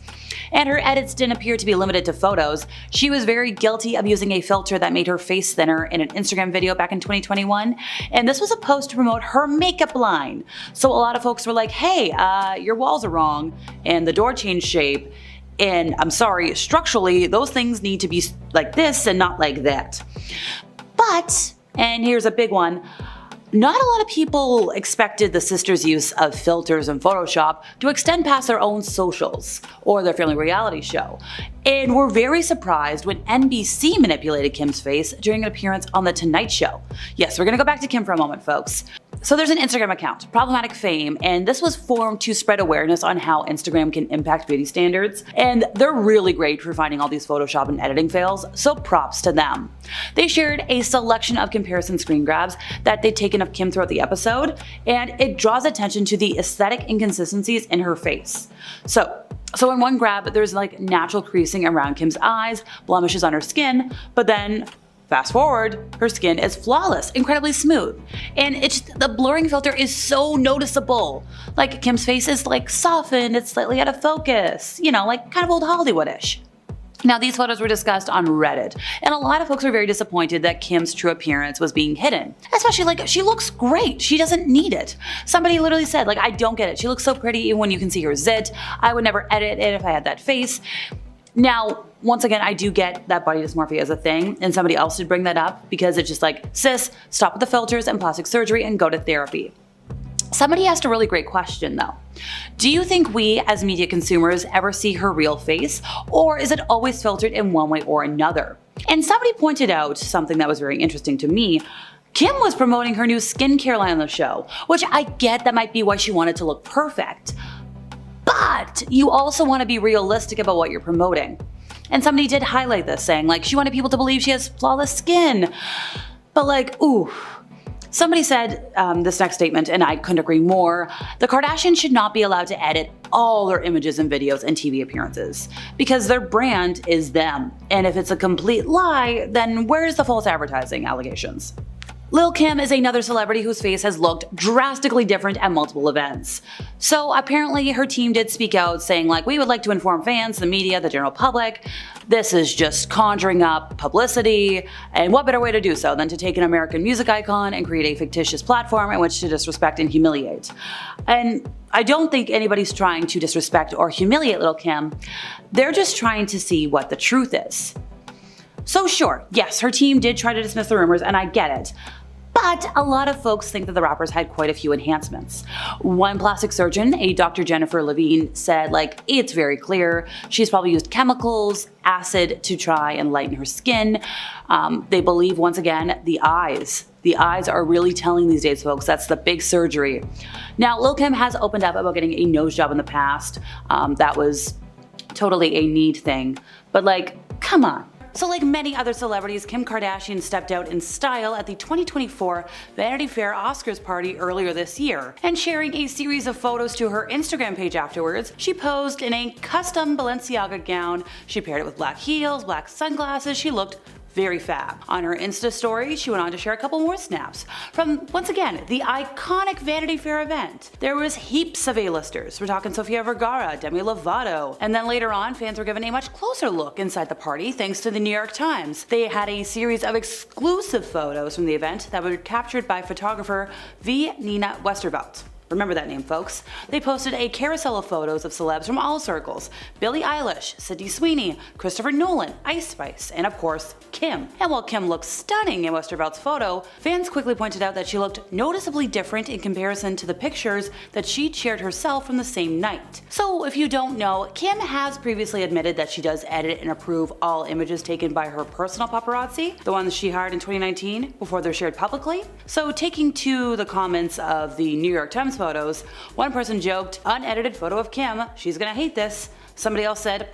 And her edits didn't appear to be limited to photos. She was very guilty of using a filter that made her face thinner in an Instagram video back in 2021. And this was a post to promote her makeup line. So a lot of folks were like, hey, your walls are wrong and the door changed shape. And I'm sorry, structurally, those things need to be like this and not like that. But, and here's a big one, not a lot of people expected the sisters' use of filters and Photoshop to extend past their own socials or their family reality show, and were very surprised when NBC manipulated Kim's face during an appearance on The Tonight Show. Yes, we're gonna go back to Kim for a moment, folks. So there's an Instagram account, Problematic Fame, and this was formed to spread awareness on how Instagram can impact beauty standards, and they're really great for finding all these Photoshop and editing fails, so props to them. They shared a selection of comparison screen grabs that they'd taken of Kim throughout the episode, and it draws attention to the aesthetic inconsistencies in her face. So in one grab, there's natural creasing around Kim's eyes, blemishes on her skin, but then fast forward, her skin is flawless, incredibly smooth. And the blurring filter is so noticeable. Kim's face is softened, it's slightly out of focus, kind of old Hollywood-ish. Now, these photos were discussed on Reddit, and a lot of folks were very disappointed that Kim's true appearance was being hidden. Especially, like, she looks great. She doesn't need it. Somebody literally said, like, I don't get it. She looks so pretty even when you can see her zit. I would never edit it if I had that face. Now, once again, I do get that body dysmorphia is a thing, and somebody else did bring that up because it's just like, sis, stop with the filters and plastic surgery and go to therapy. Somebody asked a really great question though. Do you think we as media consumers ever see her real face, or is it always filtered in one way or another? And somebody pointed out something that was very interesting to me. Kim was promoting her new skincare line on the show, which I get that might be why she wanted to look perfect. But you also want to be realistic about what you're promoting. And somebody did highlight this, saying like she wanted people to believe she has flawless skin. But like, ooh. Somebody said this next statement, and I couldn't agree more. The Kardashians should not be allowed to edit all their images and videos and TV appearances because their brand is them. And if it's a complete lie, then where's the false advertising allegations? Lil' Kim is another celebrity whose face has looked drastically different at multiple events. So apparently her team did speak out saying like, we would like to inform fans, the media, the general public. This is just conjuring up publicity, and what better way to do so than to take an American music icon and create a fictitious platform in which to disrespect and humiliate. And I don't think anybody's trying to disrespect or humiliate Lil' Kim. They're just trying to see what the truth is. So sure, yes, her team did try to dismiss the rumors, and I get it. But a lot of folks think that the rappers had quite a few enhancements. One plastic surgeon, a Dr. Jennifer Lopez, said like, it's very clear she's probably used chemicals, acid to try and lighten her skin. They believe, once again, the eyes. The eyes are really telling these days, folks. That's the big surgery. Now, Lil' Kim has opened up about getting a nose job in the past. That was totally a need thing. But like, come on. So like many other celebrities, Kim Kardashian stepped out in style at the 2024 Vanity Fair Oscars party earlier this year. And sharing a series of photos to her Instagram page afterwards, she posed in a custom Balenciaga gown. She paired it with black heels, black sunglasses. She looked very fab. On her Insta story, she went on to share a couple more snaps from, once again, the iconic Vanity Fair event. There was heaps of A-listers. We're talking Sofia Vergara, Demi Lovato, and then later on, fans were given a much closer look inside the party thanks to the New York Times. They had a series of exclusive photos from the event that were captured by photographer V. Nina Westervelt. Remember that name, folks. They posted a carousel of photos of celebs from all circles. Billie Eilish, Sydney Sweeney, Christopher Nolan, Ice Spice, and of course, Kim. And while Kim looked stunning in Westervelt's photo, fans quickly pointed out that she looked noticeably different in comparison to the pictures that she'd shared herself from the same night. So if you don't know, Kim has previously admitted that she does edit and approve all images taken by her personal paparazzi, the ones she hired in 2019 before they're shared publicly. So taking to the comments of the New York Times photos, one person joked, unedited photo of Kim, she's gonna hate this. Somebody else said,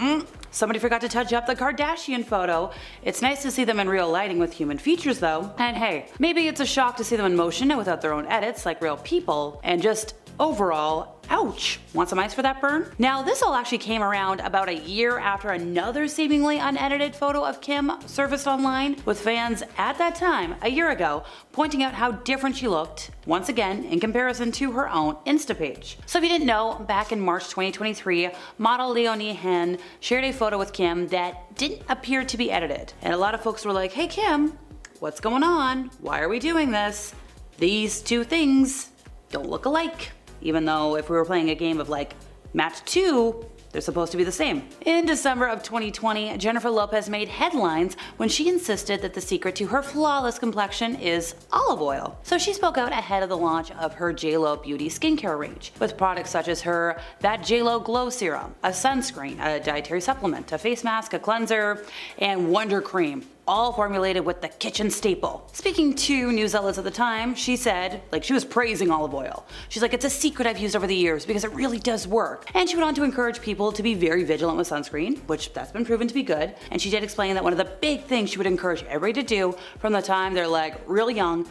somebody forgot to touch up the Kardashian photo. It's nice to see them in real lighting with human features though. And hey, maybe it's a shock to see them in motion and without their own edits like real people, and just overall, ouch. Want some ice for that burn? Now, this all actually came around about a year after another seemingly unedited photo of Kim surfaced online, with fans at that time, a year ago, pointing out how different she looked, once again, in comparison to her own Insta page. So if you didn't know, back in March 2023, model Leonie Hen shared a photo with Kim that didn't appear to be edited. And a lot of folks were like, hey Kim, what's going on? Why are we doing this? These two things don't look alike. Even though if we were playing a game of like match 2, they're supposed to be the same. In December of 2020, Jennifer Lopez made headlines when she insisted that the secret to her flawless complexion is olive oil. So she spoke out ahead of the launch of her JLo Beauty skincare range, with products such as her That JLo Glow Serum, a sunscreen, a dietary supplement, a face mask, a cleanser, and Wonder Cream, all formulated with the kitchen staple. Speaking to news outlets at the time, she said, like, she was praising olive oil. She's like, it's a secret I've used over the years because it really does work. And she went on to encourage people to be very vigilant with sunscreen, which that's been proven to be good. And she did explain that one of the big things she would encourage everybody to do from the time they're like really young,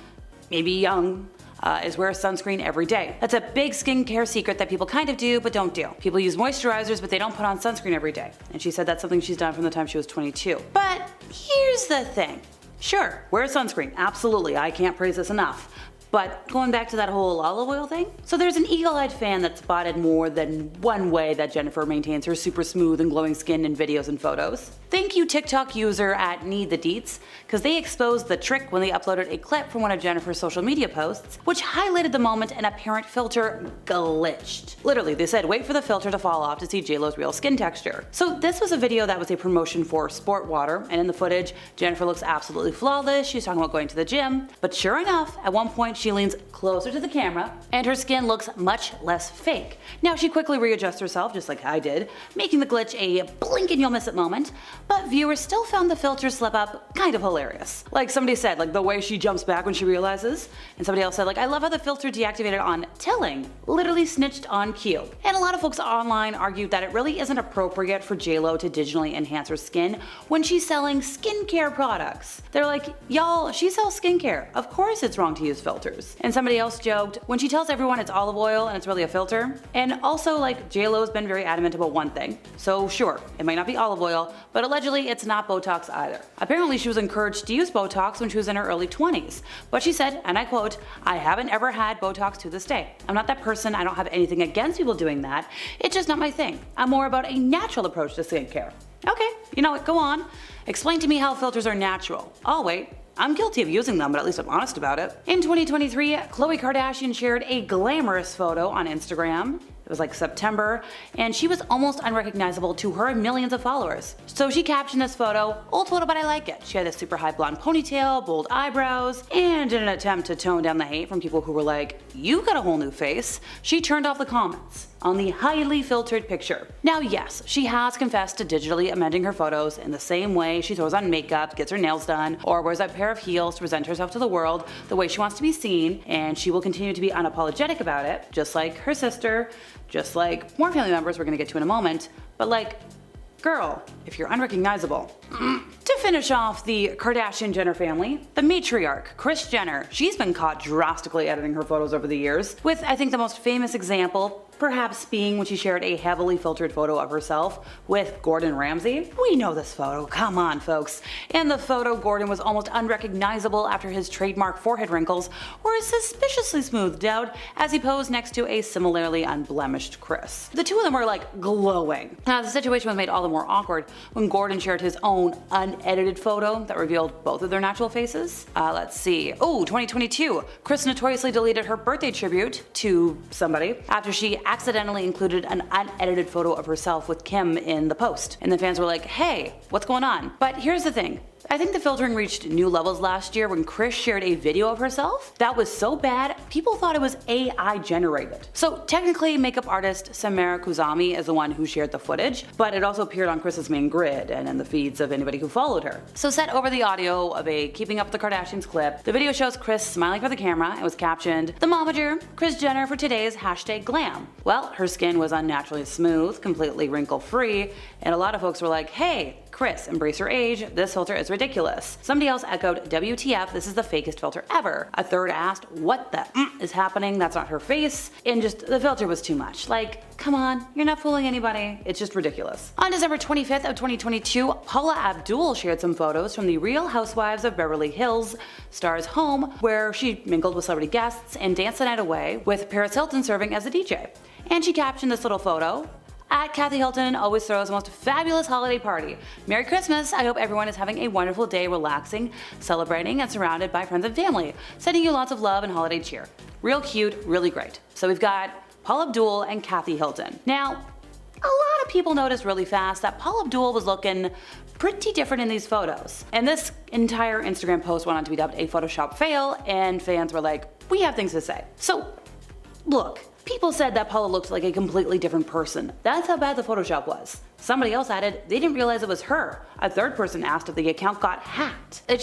maybe young, is wear sunscreen every day. That's a big skincare secret that people kind of do but don't do. People use moisturizers but they don't put on sunscreen every day. And she said that's something she's done from the time she was 22. But here's the thing. Sure, wear sunscreen, absolutely, I can't praise this enough. But going back to that whole olive oil thing, so there's an eagle-eyed fan that spotted more than one way that Jennifer maintains her super smooth and glowing skin in videos and photos. Thank you TikTok user at NeedTheDeets, because they exposed the trick when they uploaded a clip from one of Jennifer's social media posts, which highlighted the moment an apparent filter glitched. Literally, they said wait for the filter to fall off to see JLo's real skin texture. So this was a video that was a promotion for sport water, and in the footage, Jennifer looks absolutely flawless. She's talking about going to the gym, but sure enough, at one point she leans closer to the camera and her skin looks much less fake. Now she quickly readjusts herself, just like I did, making the glitch a blink and you'll miss it moment, but viewers still found the filter slip up kind of hilarious. Like somebody said, like the way she jumps back when she realizes, and somebody else said like I love how the filter deactivated on telling, literally snitched on cue. And a lot of folks online argued that it really isn't appropriate for JLo to digitally enhance her skin when she's selling skincare products. They're like, y'all, she sells skincare. Of course it's wrong to use filters. And somebody else joked, when she tells everyone it's olive oil and it's really a filter. And also like JLo's been very adamant about one thing. So sure, it might not be olive oil, but allegedly it's not Botox either. Apparently she was encouraged to use Botox when she was in her early 20s. But she said, and I quote, I haven't ever had Botox to this day. I'm not that person, I don't have anything against people doing that. It's just not my thing. I'm more about a natural approach to skincare. Okay, you know what, go on. Explain to me how filters are natural. I'll wait. I'm guilty of using them, but at least I'm honest about it. In 2023, Khloe Kardashian shared a glamorous photo on Instagram. It was like September, and she was almost unrecognizable to her millions of followers. So she captioned this photo, old photo but I like it. She had this super high blonde ponytail, bold eyebrows, and in an attempt to tone down the hate from people who were like, you got a whole new face, she turned off the comments on the highly filtered picture. Now yes, she has confessed to digitally amending her photos in the same way she throws on makeup, gets her nails done, or wears a pair of heels to present herself to the world the way she wants to be seen, and she will continue to be unapologetic about it, just like her sister, just like more family members we're gonna get to in a moment, but like, girl, if you're unrecognizable. To finish off the Kardashian-Jenner family, the matriarch, Kris Jenner, she's been caught drastically editing her photos over the years, with I think the most famous example perhaps being when she shared a heavily filtered photo of herself with Gordon Ramsay. We know this photo, come on folks. In the photo, Gordon was almost unrecognizable after his trademark forehead wrinkles were suspiciously smoothed out as he posed next to a similarly unblemished Kris. The two of them were like glowing. Now the situation was made all the more awkward when Gordon shared his own unedited photo that revealed both of their natural faces. Let's see. Oh, 2022. Kris notoriously deleted her birthday tribute to somebody after she accidentally included an unedited photo of herself with Kim in the post. And the fans were like, hey, what's going on? But here's the thing. I think the filtering reached new levels last year when Kris shared a video of herself that was so bad, people thought it was AI generated. So technically, makeup artist Samara Kuzami is the one who shared the footage, but it also appeared on Kris's main grid and in the feeds of anybody who followed her. So set over the audio of a Keeping Up with the Kardashians clip, the video shows Kris smiling for the camera and was captioned, "The momager, Kris Jenner for today's #glam." Well, her skin was unnaturally smooth, completely wrinkle-free, and a lot of folks were like, hey, Kris, embrace your age, this filter is ridiculous. Somebody else echoed, WTF, this is the fakest filter ever. A third asked, what the is happening, that's not her face, and just the filter was too much. Like, come on, you're not fooling anybody, it's just ridiculous. On December 25th of 2022, Paula Abdul shared some photos from the Real Housewives of Beverly Hills star's home, where she mingled with celebrity guests and danced the night away, with Paris Hilton serving as a DJ. And she captioned this little photo, at Kathy Hilton always throws the most fabulous holiday party. Merry Christmas, I hope everyone is having a wonderful day relaxing, celebrating, and surrounded by friends and family. Sending you lots of love and holiday cheer. Real cute, really great. So we've got Paula Abdul and Kathy Hilton. Now, a lot of people noticed really fast that Paula Abdul was looking pretty different in these photos. And this entire Instagram post went on to be dubbed a Photoshop fail, and fans were like, we have things to say. So, look. People said that Paula looked like a completely different person. That's how bad the Photoshop was. Somebody else added they didn't realize it was her. A third person asked if the account got hacked. It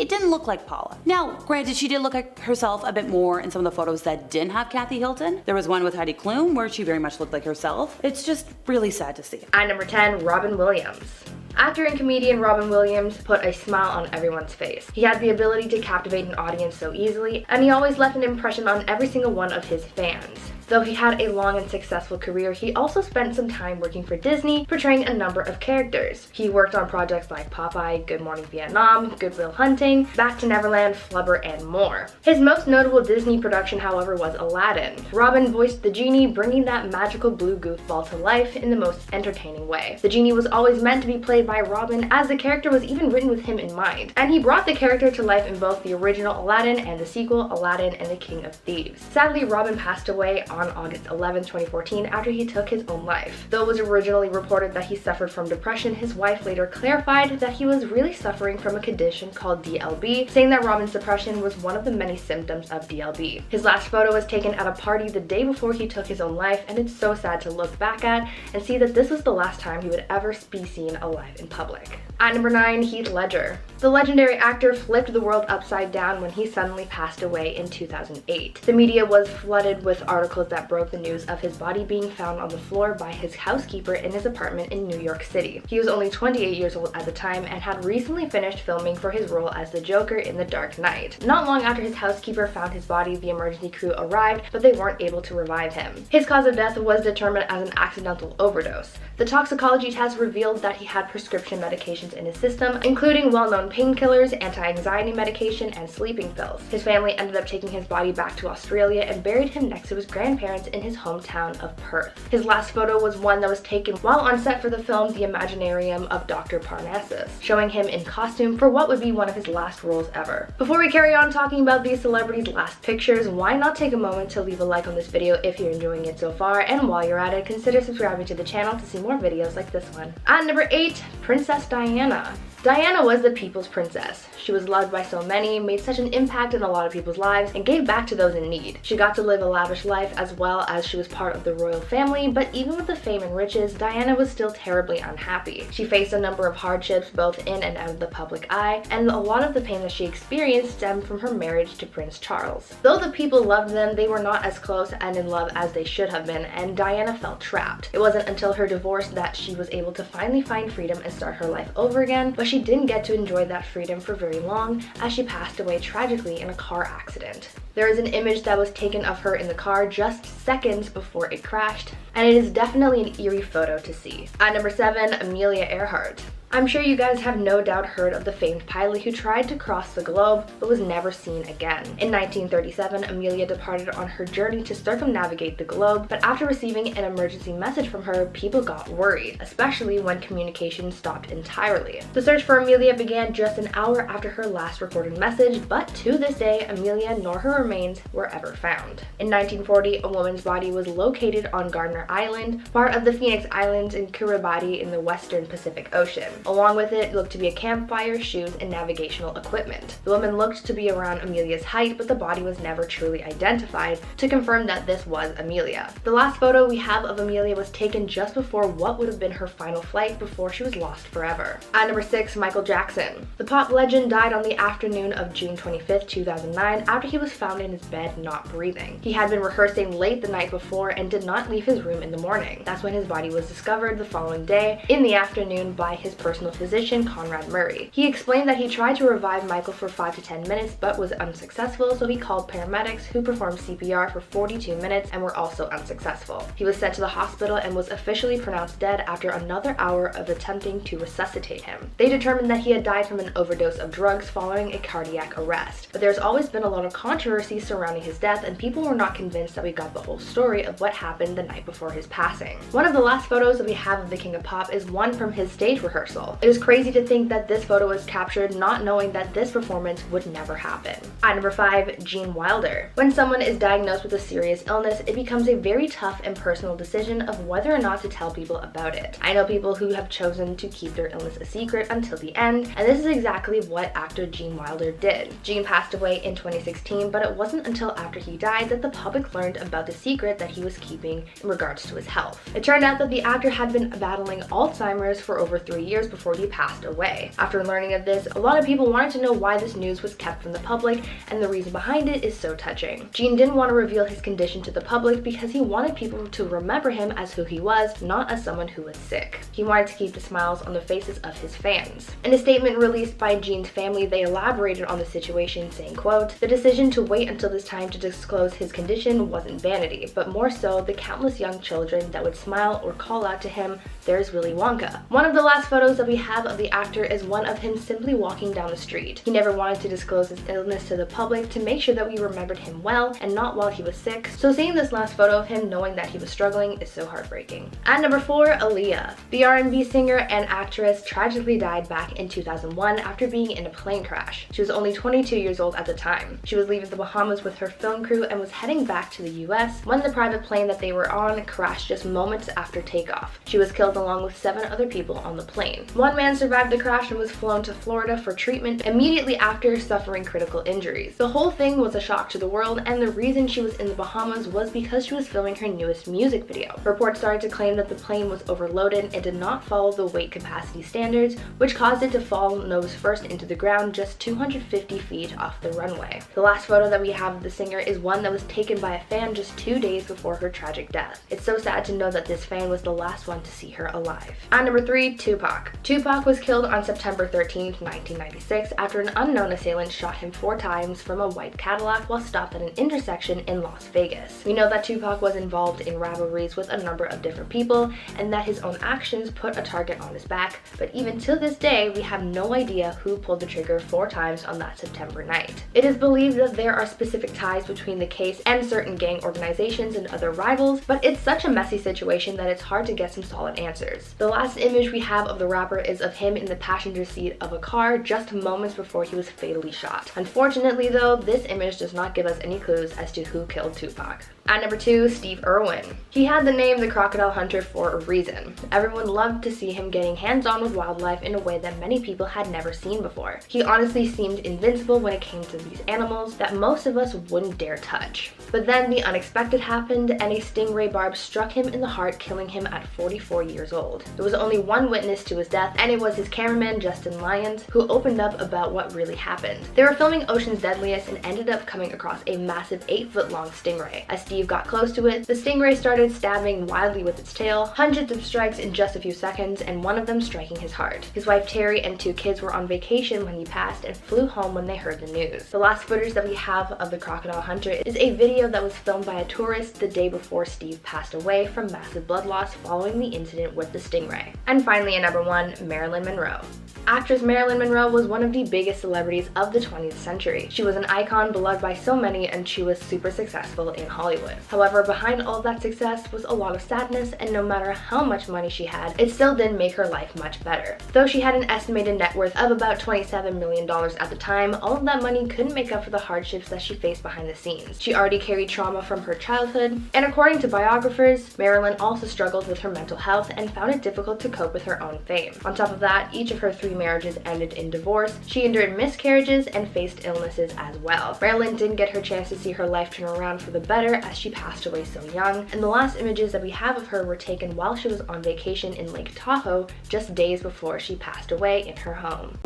didn't look like Paula. Now, granted, she did look like herself a bit more in some of the photos that didn't have Kathy Hilton. There was one with Heidi Klum where she very much looked like herself. It's just really sad to see. At number 10, Robin Williams. Actor and comedian Robin Williams put a smile on everyone's face. He had the ability to captivate an audience so easily, and he always left an impression on every single one of his fans. Though he had a long and successful career, he also spent some time working for Disney, portraying a number of characters. He worked on projects like Popeye, Good Morning Vietnam, Good Will Hunting, Back to Neverland, Flubber, and more. His most notable Disney production, however, was Aladdin. Robin voiced the genie, bringing that magical blue goofball to life in the most entertaining way. The genie was always meant to be played by Robin, as the character was even written with him in mind, and he brought the character to life in both the original Aladdin and the sequel, Aladdin and the King of Thieves. Sadly, Robin passed away on August 11, 2014 after he took his own life. Though it was originally reported that he suffered from depression, his wife later clarified that he was really suffering from a condition called DLB, saying that Robin's depression was one of the many symptoms of DLB. His last photo was taken at a party the day before he took his own life, and it's so sad to look back at and see that this was the last time he would ever be seen alive in public. At number 9, Heath Ledger. The legendary actor flipped the world upside down when he suddenly passed away in 2008. The media was flooded with articles that broke the news of his body being found on the floor by his housekeeper in his apartment in New York City. He was only 28 years old at the time and had recently finished filming for his role as the Joker in The Dark Knight. Not long after his housekeeper found his body, the emergency crew arrived, but they weren't able to revive him. His cause of death was determined as an accidental overdose. The toxicology test revealed that he had prescription medications in his system, including well-known painkillers, anti-anxiety medication, and sleeping pills. His family ended up taking his body back to Australia and buried him next to his grandparents in his hometown of Perth. His last photo was one that was taken while on set for the film The Imaginarium of Dr. Parnassus, showing him in costume for what would be one of his last roles ever. Before we carry on talking about these celebrities' last pictures, why not take a moment to leave a like on this video if you're enjoying it so far, and while you're at it, consider subscribing to the channel to see more videos like this one. At number 8, Princess Diana. Diana was the people's princess. She was loved by so many, made such an impact in a lot of people's lives, and gave back to those in need. She got to live a lavish life as well as she was part of the royal family, but even with the fame and riches, Diana was still terribly unhappy. She faced a number of hardships both in and out of the public eye, and a lot of the pain that she experienced stemmed from her marriage to Prince Charles. Though the people loved them, they were not as close and in love as they should have been, and Diana felt trapped. It wasn't until her divorce that she was able to finally find freedom and start her life over again, but she didn't get to enjoy that freedom for very long, as she passed away tragically in a car accident. There is an image that was taken of her in the car just seconds before it crashed, and it is definitely an eerie photo to see. At number 7, Amelia Earhart. I'm sure you guys have no doubt heard of the famed pilot who tried to cross the globe but was never seen again. In 1937, Amelia departed on her journey to circumnavigate the globe, but after receiving an emergency message from her, people got worried, especially when communication stopped entirely. The search for Amelia began just an hour after her last recorded message, but to this day, Amelia nor her remains were ever found. In 1940, a woman's body was located on Gardner Island, part of the Phoenix Islands in Kiribati in the western Pacific Ocean. Along with it looked to be a campfire, shoes, and navigational equipment. The woman looked to be around Amelia's height, but the body was never truly identified to confirm that this was Amelia. The last photo we have of Amelia was taken just before what would have been her final flight before she was lost forever. At number 6, Michael Jackson. The pop legend died on the afternoon of June 25th, 2009 after he was found in his bed not breathing. He had been rehearsing late the night before and did not leave his room in the morning. That's when his body was discovered the following day in the afternoon by his personal physician, Conrad Murray. He explained that he tried to revive Michael for 5 to 10 minutes but was unsuccessful, so he called paramedics who performed CPR for 42 minutes and were also unsuccessful. He was sent to the hospital and was officially pronounced dead after another hour of attempting to resuscitate him. They determined that he had died from an overdose of drugs following a cardiac arrest. But there's always been a lot of controversy surrounding his death, and people were not convinced that we got the whole story of what happened the night before his passing. One of the last photos that we have of the King of Pop is one from his stage rehearsal. It was crazy to think that this photo was captured not knowing that this performance would never happen. At number 5, Gene Wilder. When someone is diagnosed with a serious illness, it becomes a very tough and personal decision of whether or not to tell people about it. I know people who have chosen to keep their illness a secret until the end, and this is exactly what actor Gene Wilder did. Gene passed away in 2016, but it wasn't until after he died that the public learned about the secret that he was keeping in regards to his health. It turned out that the actor had been battling Alzheimer's for over 3 years before he passed away. After learning of this, a lot of people wanted to know why this news was kept from the public, and the reason behind it is so touching. Gene didn't want to reveal his condition to the public because he wanted people to remember him as who he was, not as someone who was sick. He wanted to keep the smiles on the faces of his fans. In a statement released by Gene's family, they elaborated on the situation, saying, quote, "The decision to wait until this time to disclose his condition wasn't vanity, but more so the countless young children that would smile or call out to him, 'There's Willy Wonka.'" One of the last photos that we have of the actor is one of him simply walking down the street. He never wanted to disclose his illness to the public to make sure that we remembered him well and not while he was sick, so seeing this last photo of him knowing that he was struggling is so heartbreaking. At number 4, Aaliyah. The R&B singer and actress tragically died back in 2001 after being in a plane crash. She was only 22 years old at the time. She was leaving the Bahamas with her film crew and was heading back to the US when the private plane that they were on crashed just moments after takeoff. She was killed along with 7 other people on the plane. One man survived the crash and was flown to Florida for treatment immediately after suffering critical injuries. The whole thing was a shock to the world, and the reason she was in the Bahamas was because she was filming her newest music video. Reports started to claim that the plane was overloaded and did not follow the weight capacity standards, which caused it to fall nose first into the ground just 250 feet off the runway. The last photo that we have of the singer is one that was taken by a fan just 2 days before her tragic death. It's so sad to know that this fan was the last one to see her alive. At number 3, Tupac. Tupac was killed on September 13, 1996 after an unknown assailant shot him 4 times from a white Cadillac while stopped at an intersection in Las Vegas. We know that Tupac was involved in rivalries with a number of different people and that his own actions put a target on his back, but even to this day we have no idea who pulled the trigger 4 times on that September night. It is believed that there are specific ties between the case and certain gang organizations and other rivals, but it's such a messy situation that it's hard to get some solid answers. The last image we have of the rapper is of him in the passenger seat of a car just moments before he was fatally shot. Unfortunately though, this image does not give us any clues as to who killed Tupac. At number 2, Steve Irwin. He had the name the Crocodile Hunter for a reason. Everyone loved to see him getting hands-on with wildlife in a way that many people had never seen before. He honestly seemed invincible when it came to these animals that most of us wouldn't dare touch. But then the unexpected happened and a stingray barb struck him in the heart, killing him at 44 years old. There was only one witness to his death, and it was his cameraman Justin Lyons, who opened up about what really happened. They were filming Ocean's Deadliest and ended up coming across a massive 8-foot-long stingray. As Steve got close to it, the stingray started stabbing wildly with its tail, hundreds of strikes in just a few seconds, and one of them striking his heart. His wife Terry and 2 kids were on vacation when he passed and flew home when they heard the news. The last footage that we have of the Crocodile Hunter is a video that was filmed by a tourist the day before Steve passed away from massive blood loss following the incident with the stingray. And finally, at number 1, Marilyn Monroe. Actress Marilyn Monroe was one of the biggest celebrities of the 20th century. She was an icon beloved by so many, and she was super successful in Hollywood. However, behind all that success was a lot of sadness, and no matter how much money she had, it still didn't make her life much better. Though she had an estimated net worth of about $27 million at the time, all of that money couldn't make up for the hardships that she faced behind the scenes. She already carried trauma from her childhood, and according to biographers, Marilyn also struggled with her mental health and found it difficult to cope with her own fame. On top of that, each of her 3 marriages ended in divorce. She endured miscarriages and faced illnesses as well. Marilyn didn't get her chance to see her life turn around for the better as she passed away so young, and the last images that we have of her were taken while she was on vacation in Lake Tahoe just days before she passed away in her home.